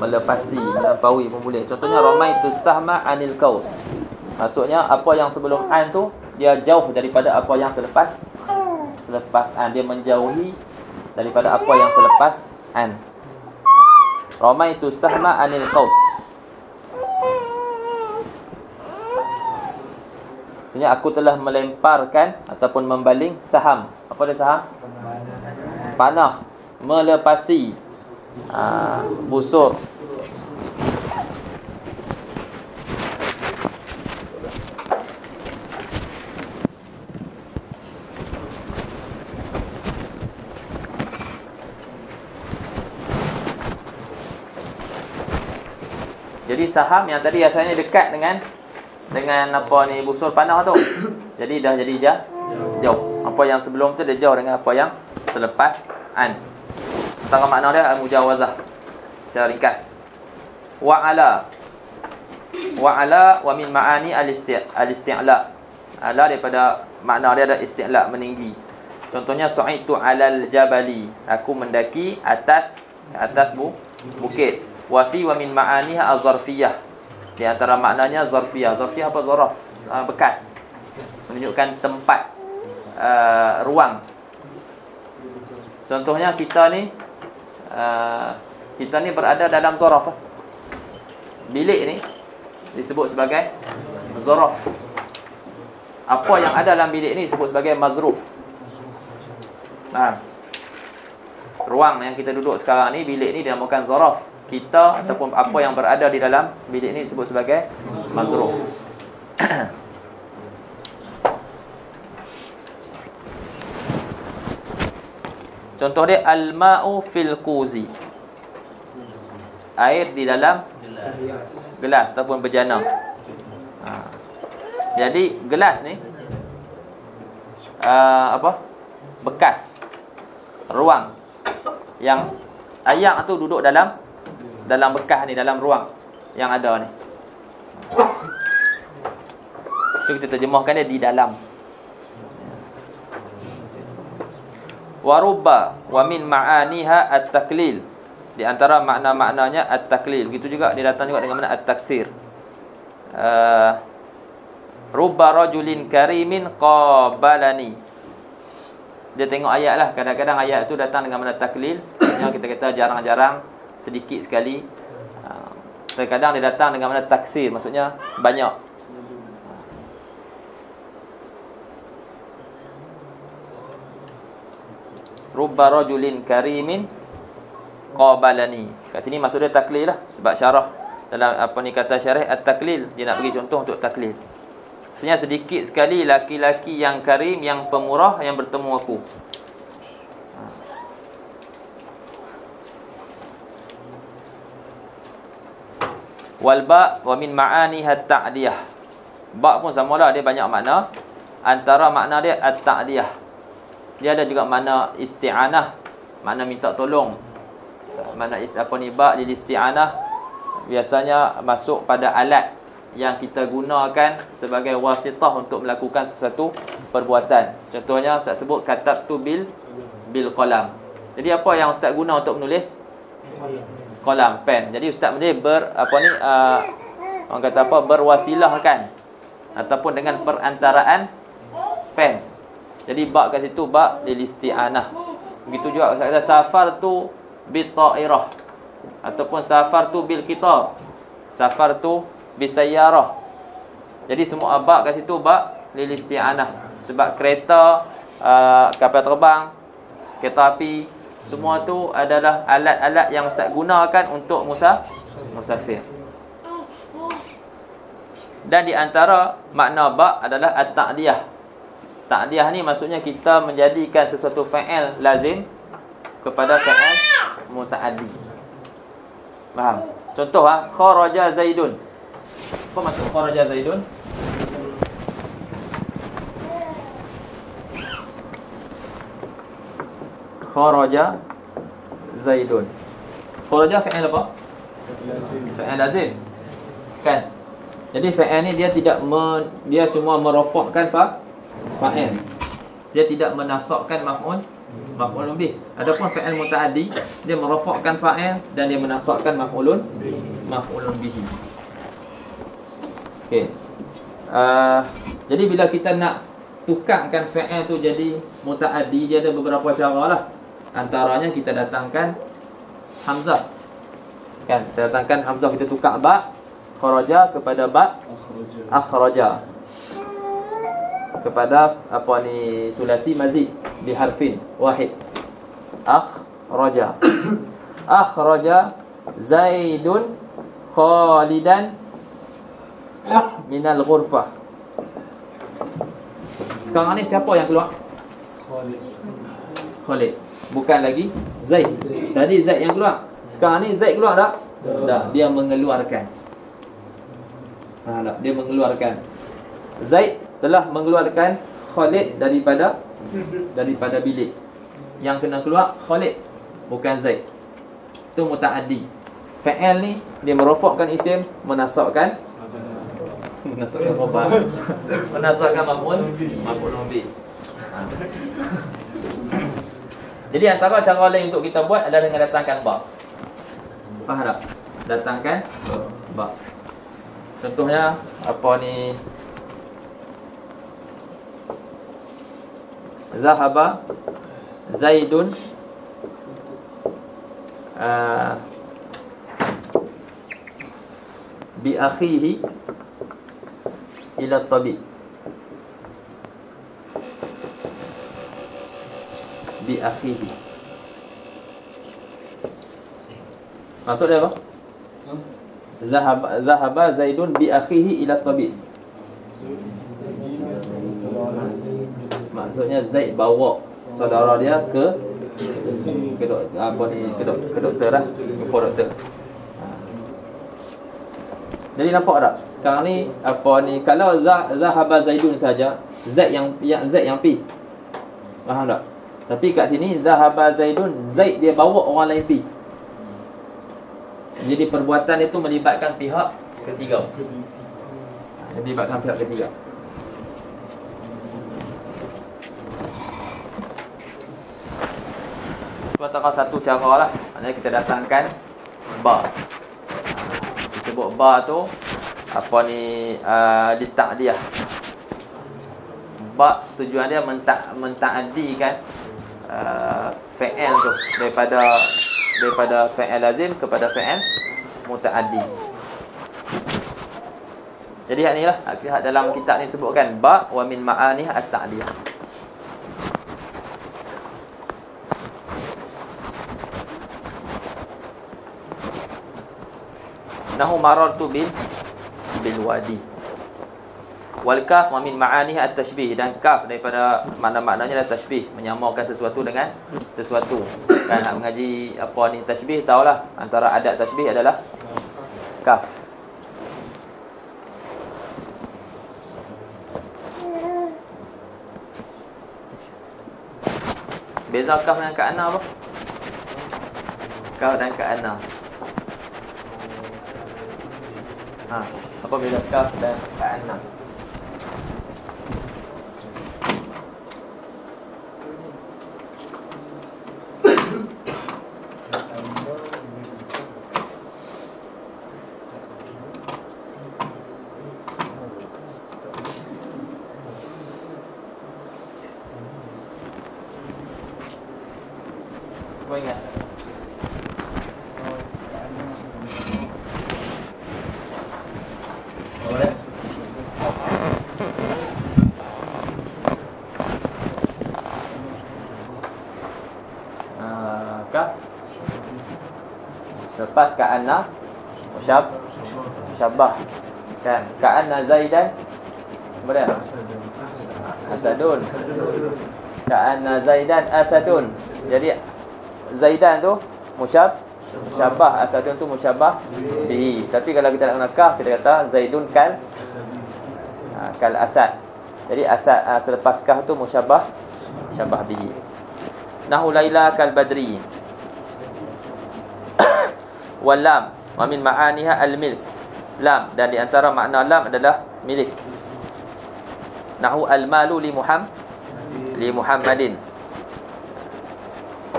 Melampaui pun boleh. Contohnya ramaitu sahma anil qaus. Maksudnya apa yang sebelum an tu dia jauh daripada apa yang selepas an. Dia menjauhi daripada apa yang selepas an. Ramaitu sahma anil qaus. Maksudnya aku telah melemparkan ataupun membaling saham. Apa dia saham? Panah. Melepasi busur. Jadi saham yang tadi asalnya dekat dengan apa ni, busur panah tu. Jadi dah jadi jauh. Apa yang sebelum tu dia jauh dengan apa yang selepas an. Tentang makna dia al-mujawazah secara ringkas. Wa ala wa min ma'ani al-isti'la. Ala daripada makna dia ada isti'la, meninggi. Contohnya su'itu 'alal jabali, aku mendaki atas bukit. Wa fi wa min ma'aniha az-zarfiyah. Di antara maknanya zarfiyah. Zarfiyah apa? Zaraf, bekas, menunjukkan tempat, ruang. Contohnya kita ni berada dalam zaraf. Bilik ni disebut sebagai zaraf. Apa yang ada dalam bilik ni disebut sebagai mazruf. Ruang yang kita duduk sekarang ni, bilik ni dinamakan zaraf. Kita ataupun apa yang berada di dalam bilik ni disebut sebagai mazruf. Contoh dia al-ma'u fil quzi, air di dalam gelas ataupun bejana. Jadi gelas ni bekas, ruang yang air tu duduk dalam bekas ni, dalam ruang yang ada ni. Itu kita terjemahkan dia di dalam. Warubba wa min ma'aniha at-taklil. Di antara makna-maknanya at-taklil. Begitu juga dia datang juga dengan makna at-takthir. Rubba rajulin karimin qabalani. Dia tengok ayat lah. Kadang-kadang ayat tu datang dengan makna taklil. Yang kita kata jarang-jarang, sedikit sekali. Terkadang dia datang dengan makna takthir, maksudnya banyak. Rubba rajulin karimin qabalani. Kat sini maksud dia taklil lah. Sebab syarah dalam apa ni kata syarah at-taklil, dia nak bagi contoh untuk taklil. Maksudnya sedikit sekali laki-laki yang karim, yang pemurah, yang bertemu aku. Wal ba' wa min ma'aniha at-ta'diyah. Ba' pun samalah, dia banyak makna. Antara makna dia at-ta'diyah. Dia ada juga makna isti'anah, makna minta tolong. Makna ba' lil isti'anah biasanya masuk pada alat yang kita gunakan sebagai wasitah untuk melakukan sesuatu perbuatan. Contohnya Ustaz sebut katabtu bil qalam. Jadi apa yang Ustaz guna untuk menulis? Qalam, pen. Jadi Ustaz menjadi orang kata berwasilahkan ataupun dengan perantaraan pen. Jadi ba' kat situ ba' lil isti'anah. Begitu juga Ustaz kata safar tu bi ta'irah ataupun safar tu bil qitar, safar tu bisayyarah. Jadi semua ba' kat situ ba' lil isti'anah. Sebab kereta, kapal terbang, kereta api, semua tu adalah alat-alat yang Ustaz gunakan untuk musafir. Dan di antara makna ba' adalah at-ta'diyah. Ta'diyah ni maksudnya kita menjadikan sesuatu fa'il lazim kepada fa'il muta'addi. Faham? Contoh kharaja Zaidun. Apa maksud kharaja Zaidun? Kharaja Zaidun. Kharaja fa'il apa? Fa'il lazim. Kan? Jadi fa'il ni dia tidak dia cuma merafa'kan fa'il. Dia tidak menasabkan maf'ul bih. Adapun fa'il muta'addi, dia merafa'kan fa'il dan dia menasabkan maf'ulun bihi. Okey. Jadi bila kita nak tukarkan fa'il tu jadi muta'addi, dia ada beberapa caralah. Antaranya kita datangkan hamzah. Kan? Kita datangkan hamzah, kita tukar ba' kharaja kepada ba' akhraja. kepada apa ni sulasi mazid bi harfin wahid. Akhraja. Akhraja Zaidun Khalidan minal ghurfah. Sekarang ni siapa yang keluar? Khalid. Bukan lagi Zaid. Tadi Zaid yang keluar. Sekarang ni Zaid keluar tak? Tak. Dia mengeluarkan. Tak. Dia mengeluarkan. Zaid telah mengeluarkan Khalid daripada bilik. Yang kena keluar Khalid, bukan Zaid. Itu muta'addi. Fa'al ni dia merofakkan isim, menasabkan khabar. Menasabkan maf'ul bih. Jadi antara cara lain untuk kita buat adalah dengan datangkan ba. Faham tak? Datangkan ba. Contohnya apa ni? Zahaba Zaidun bi akhihi ila tabib. Bi akhihi. Maksud dia apa? Zahaba Zaidun bi akhihi ila tabib. Maksudnya Zaid bawa saudara dia ke doktor lah, jumpa doktor. Jadi nampak tak? Sekarang ni apa ni, kalau zahaba Zaidun saja, Zaid yang pi. Faham tak? Tapi kat sini zahaba Zaidun, Zaid dia bawa orang lain pi. Jadi perbuatan itu melibatkan pihak ketiga. Melibatkan pihak ketiga. Antara satu cara lah, maknanya kita datangkan ba. Disebut ba tu apa ni, dita'diyah. Ba tujuan dia menta'addikan fa'il tu daripada fa'il lazim kepada fa'il muta'addi. Jadi hak ni lah, hak dalam kitab ni sebutkan ba wa min ma'anih at-ta'diyah. Nahu marartu bil wadi. Wal kaf wa min ma'anihi at-tashbih, dan kaf daripada makna-maknanya adalah tashbih, menyamakan sesuatu dengan sesuatu. Kan nak mengaji apa ni tashbih, tahulah antara adat tashbih adalah kaf. Beza kaf dengan ka'ana apa? Kaf dan ka'ana. Apa beza kaf dan ka'ana? Kau ingat? Boleh? Kah? Lepas ka'anna musyabah. Kan? Ka'anna Zaidan kemudian Asadun. Ka'anna Zaidan Asadun. Jadi Zaidan tu musyabah, Asadun tu musyabah bihi. Tapi kalau kita nak nakah, kita kata Zaidun kal Asad. Jadi Asad selepas kah tu musyabah bihi. Nahu Laila kal Badri. Wal lam wa min ma'aniha al milk. Lam, dan di antara makna lam adalah milik. Nahu al malu li Muhammadin.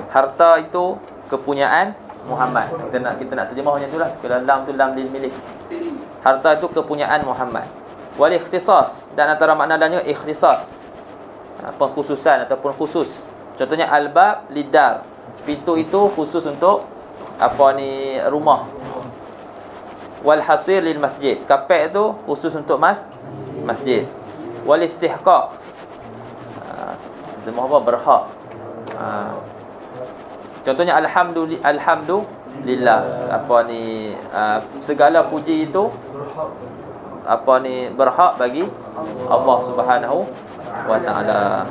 Harta itu kepunyaan Muhammad. Kita nak terjemah macam itulah. Kalau lam tu lam lil milik. Harta itu kepunyaan Muhammad. Wal ikhtisas, dan antara makna lainnya ikhtisas, pengkhususan ataupun khusus. Contohnya al-bab lidar. Pintu itu khusus untuk apa ni, rumah. Wal hasir lil masjid. Kapek itu khusus untuk masjid. Wal istihqaq, Lemah apa? Berhak. Contohnya alhamdulillah. Apa ni, segala puji itu apa ni, berhak bagi Allah Subhanahu wa taala.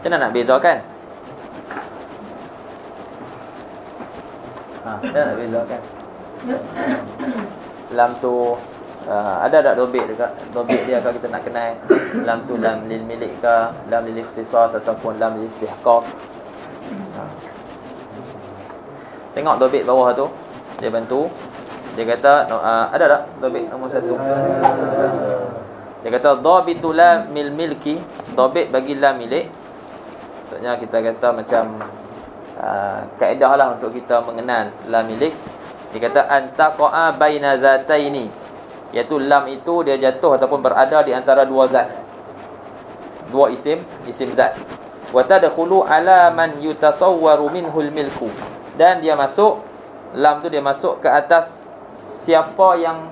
Macam mana nak bezakan? Macam mana nak bezakan? Lam tu ada tak dobit dekat dobit dia kalau kita nak kenal lam tu lam lil milik ke, lam lil ikhtisas ataupun lam lil istihqaq. Tengok dobit bawah tu, dia bantu. Dia kata ada tak dobit nombor 1? Dia kata dhabitu lam mil milki, dobit bagi lam milik. Maksudnya kita kata macam kaedah lah untuk kita mengenal lam milik. Dia kata antaqa'a baina zataini, iaitu lam itu dia jatuh ataupun berada di antara dua zat, dua isim zat. Wa tadkhulu ala man yutasawwaru minhul milku, dan dia masuk, lam tu dia masuk ke atas siapa yang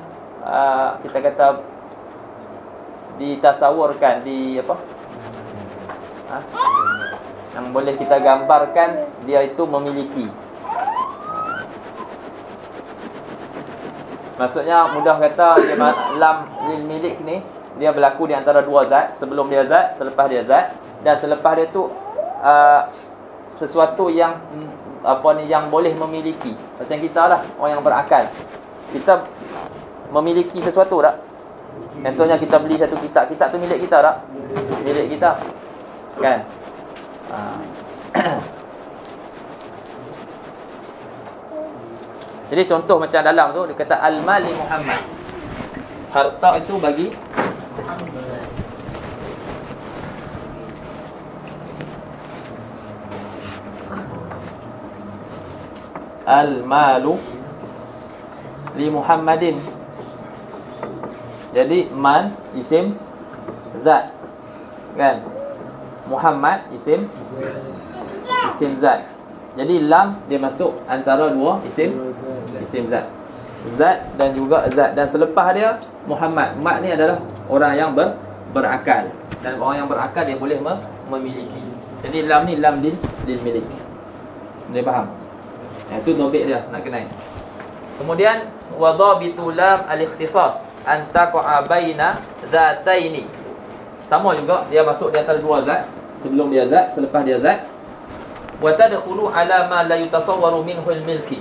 kita kata ditasawurkan, di apa, yang boleh kita gambarkan dia itu memiliki. Maksudnya mudah kata dia, lam lil milik ni dia berlaku di antara dua zat, sebelum dia zat, selepas dia zat, dan selepas dia tu sesuatu yang apa ni, yang boleh memiliki. Macam kita lah, orang yang berakal. Kita memiliki sesuatu tak? Contohnya kita beli satu kitab tu milik kita tak? Milik kita. Kan? Jadi contoh macam dalam tu dia kata al-mal li Muhammad, harta itu bagi al-malu li Muhammadin. Jadi man isim zat, kan? Muhammad isim zat. Jadi lam dia masuk antara dua isim zat, zat dan juga zat. Dan selepas dia Muhammad. Mat ni adalah orang yang berakal, dan orang yang berakal dia boleh memiliki. Jadi lam ni lam lil milik. Dia faham? Itu dobit dia nak kenal. Kemudian wadhabitu lam al-ikhtisas antaqa'a baina zataini. Sama juga dia masuk di antara dua zat, sebelum dia zat, selepas dia zat. Wa tadkhulu ala ma la yutasawwaru minhu al-milki,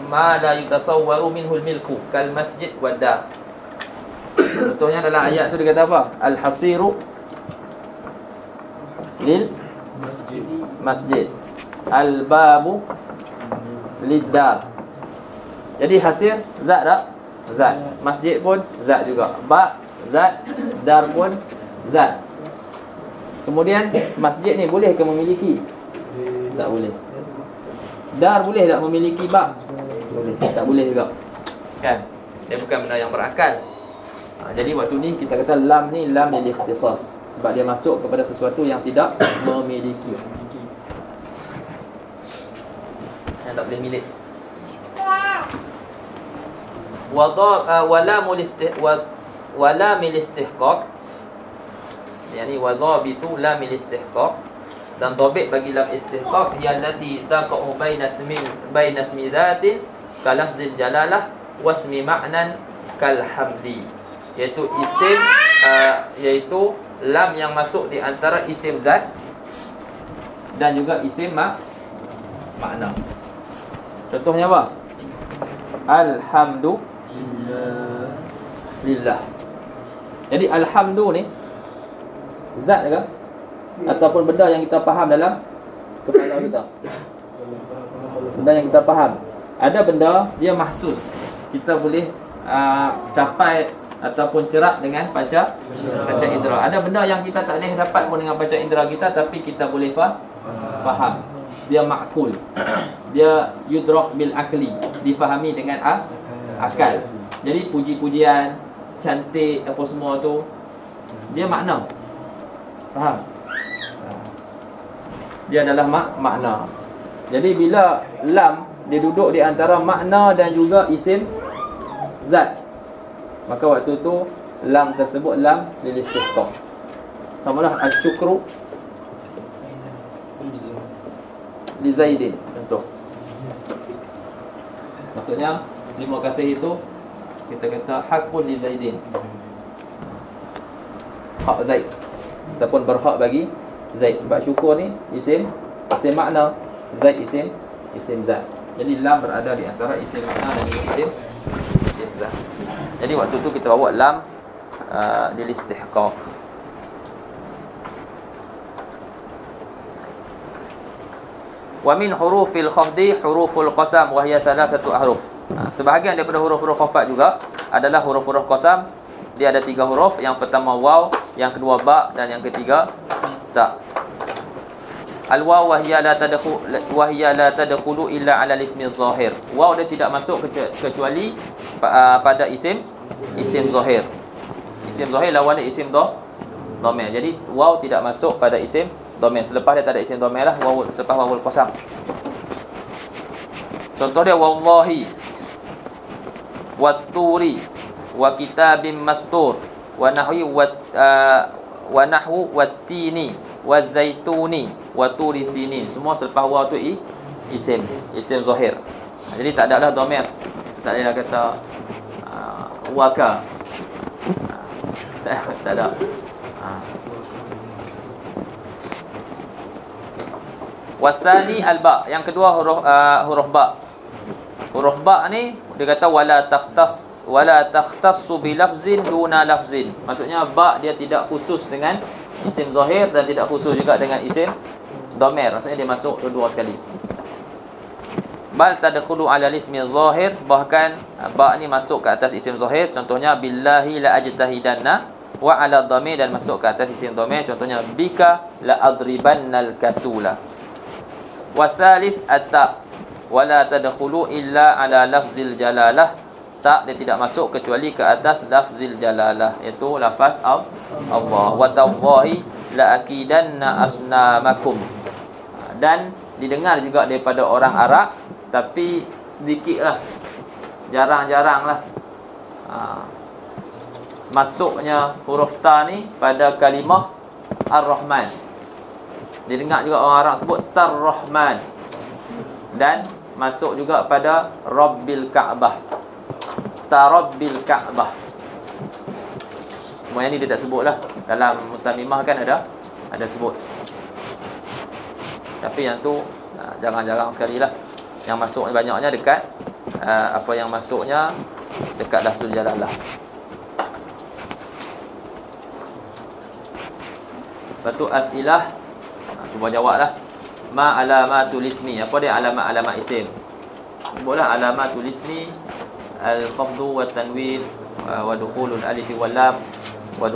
ma la yutasawwaru minhu al-milku kal masjid wad dar. Contohnya dalam ayat tu dia kata apa? Al-hasiru lil masjid, al-babu lid dar. Jadi hasir zat tak? Zat. Masjid pun zat juga. Ba zat, dar pun zat. Kemudian masjid ni boleh ke memiliki? Tak boleh. Dar boleh tak memiliki bab? Boleh. Tak boleh juga. Kan? Dia bukan benda yang berakal. Jadi waktu ni kita kata lam ni lam lil ikhtisas, sebab dia masuk kepada sesuatu yang tidak memiliki, yang tak boleh milik. Wala mil istihqaq, yani wadhabitu lam mil istihqaq, dan dhabit bagi lam istihqaq allati taqa'u baina ismi dzatin ka lafzil jalalah wa ismi ma'nan kal hamdi, iaitu isim iaitu lam yang masuk di antara isim zat dan juga isim makna. Contohnya apa? Alhamdulillah. Jadi alhamdu ni zat ke ataupun benda yang kita faham dalam kepala kita? Benda yang kita faham. Ada benda dia mahsus, kita boleh capai ataupun cerak dengan panca indera. Ada benda yang kita tak boleh dapat pun dengan panca indera kita, tapi kita boleh faham. Dia makul, dia yudrak bil akli, difahami dengan akal. Jadi puji-pujian, cantik, apa semua tu, dia makna. Faham? Dia adalah makna. Jadi bila lam dia duduk di antara makna dan juga isim zat, maka waktu tu lam tersebut lam lil istihqaq. Samalah asyukru li Zaidin, contoh. Maksudnya terima kasih itu kita kata hakun li Zaidin, hak Zaid ataupun berhak bagi Zaid. Sebab syukur ni isim makna, Zaid isim zat. Jadi lam berada di antara isim makna dan isim zat. Jadi waktu tu kita bawa lam lil istihqaq. Wa min hurufil khafdi huruful qasam wa hiya thalathatu ahruf. Sebahagian daripada huruf-huruf khafat juga adalah huruf-huruf qasam. Dia ada 3 huruf. Yang pertama waw, yang kedua ba, dan yang ketiga ta. Al waw wa hiya la tadkhulu illa ala al-ismi adh-dhahir. Waw dia tidak masuk kecuali pada isim zahir. Isim zahir lawan isim dhamir. Jadi waw tidak masuk pada isim dhamir. Selepas dia tak ada isim dhamir lah, waw selepas wawul qasam. Contoh dia wallahi, watturi, wa kitabim mastur, wa nahwi wa nahwu wattini, wazaituni, wa turi sinin. Semua selepas waw tu isim zahir. Jadi tak ada lah dhamir. Tak ada kata waka. Tak ada. Wasani al-ba, yang kedua huruf ba. Huruf ba ni dia kata wala takhtassu bi lafzin duna lafzin. Maksudnya ba dia tidak khusus dengan isim zahir dan tidak khusus juga dengan isim dhamir. Maksudnya dia masuk dua sekali. Bal tadkhulu ala ismi zahir, bahkan ba ni masuk ke atas isim zahir. Contohnya billahi la ajtahidanna, wa ala dhamir, dan masuk ke atas isim dhamir. Contohnya bika la adribannal kasula. Wasalis at-ta, wala tadkhulu illa ala lafzil jalalah. Ta dia tidak masuk kecuali ke atas lafzil jalalah, iaitu lafaz Allah. Wa tawallahi la akidanna asnamakum. Dan didengar juga daripada orang Arab, tapi sedikitlah, jarang-jaranglah masuknya huruf ta ni pada kalimah Ar-Rahman. Didengar juga orang Arab sebut Tar-Rahman. Dan masuk juga pada Rabbil Ka'bah, Tarabbil Ka'bah. Semua yang ni dia tak sebut lah. Dalam Mutamimah kan ada sebut. Tapi yang tu jarang-jarang sekali lah. Yang masuk banyaknya dekat apa yang masuknya dekat lafzul jalalah. Lepas tu as'ilah, cuba jawablah. Ma alamatul ismi, apa dia alamat-alamat isim? Sebutlah alamatul ismi al-khafdu wa tanwin wa dukhulul alif wal lam wa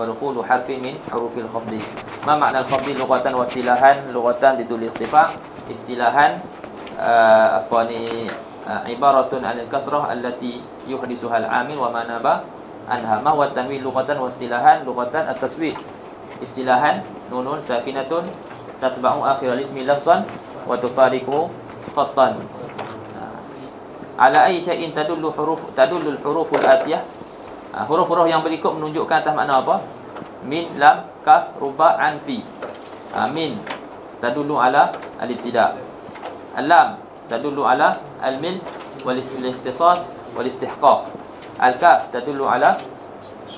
dukhulu harfin min hurufil khafdi. Ma makna al-khafdi lughatan wa istilahan? Lughatan ditulis irtifa', istilahan ibaratun 'anil kasrah allati yuhdisuha al-'amil wa ma naba anha. Ma huwa tanwin lughatan wa istilahan? Lughatan at-taswid, istilahan nunun sakinatun tatba'u akhir al-ismi lafzan wa tufariqu khattan. Ala ayyi syai'in tadullu al-huruful atiyah? Huruf-huruf yang berikut menunjukkan atas makna apa? Min, lam, kaf, ruba, an, fi. Min tadullu ala al-ibtida'. Al-lam tadullu ala al-mil wal ikhtisas wal istihqaq. Al-kaf tadullu ala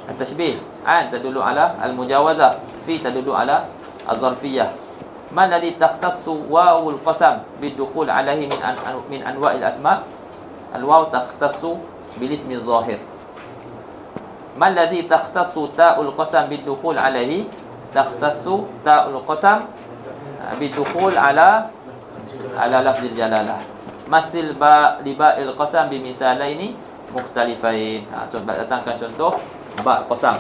at-tashbih. An tadullu ala al-mujawazah. Fi tadullu ala az-zarfiyah. Ma alladhi takhtassu wawul qasam bidukhul alaihi min anwa'il asma'? Al-waw takhtassu bil ismi zahir. Ma alladhi takhtassu ta'ul qasam bidukhul alaihi? Takhtassu ta'ul qasam bidukhul ala lafzil jalalah. Masil ba liba'il qasam bimisalaini mukhtalifain. Coba datangkan contoh ba qasam.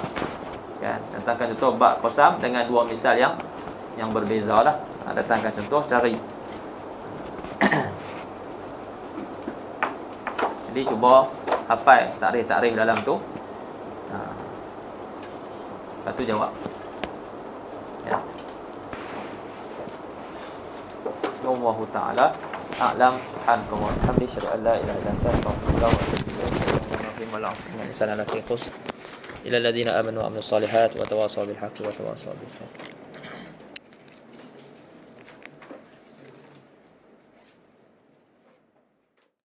Kan, datangkan contoh ba qasam dengan dua misal yang berbeza lah. Datangkan contoh, cari. Jadi cuba hafal takrif dalam tu. Lepas tu jawab. Ya. Allahu ta'ala a'lam. Subhanallahi wa bihamdihi, asyhadu an la ilaha illa anta, astaghfiruka wa atubu ilaik. salim wa ala alihi wa sallam. Ila alladhina amanu wa amilus solihat wa tawasaw bil haqqi wa tawasaw bis sabr.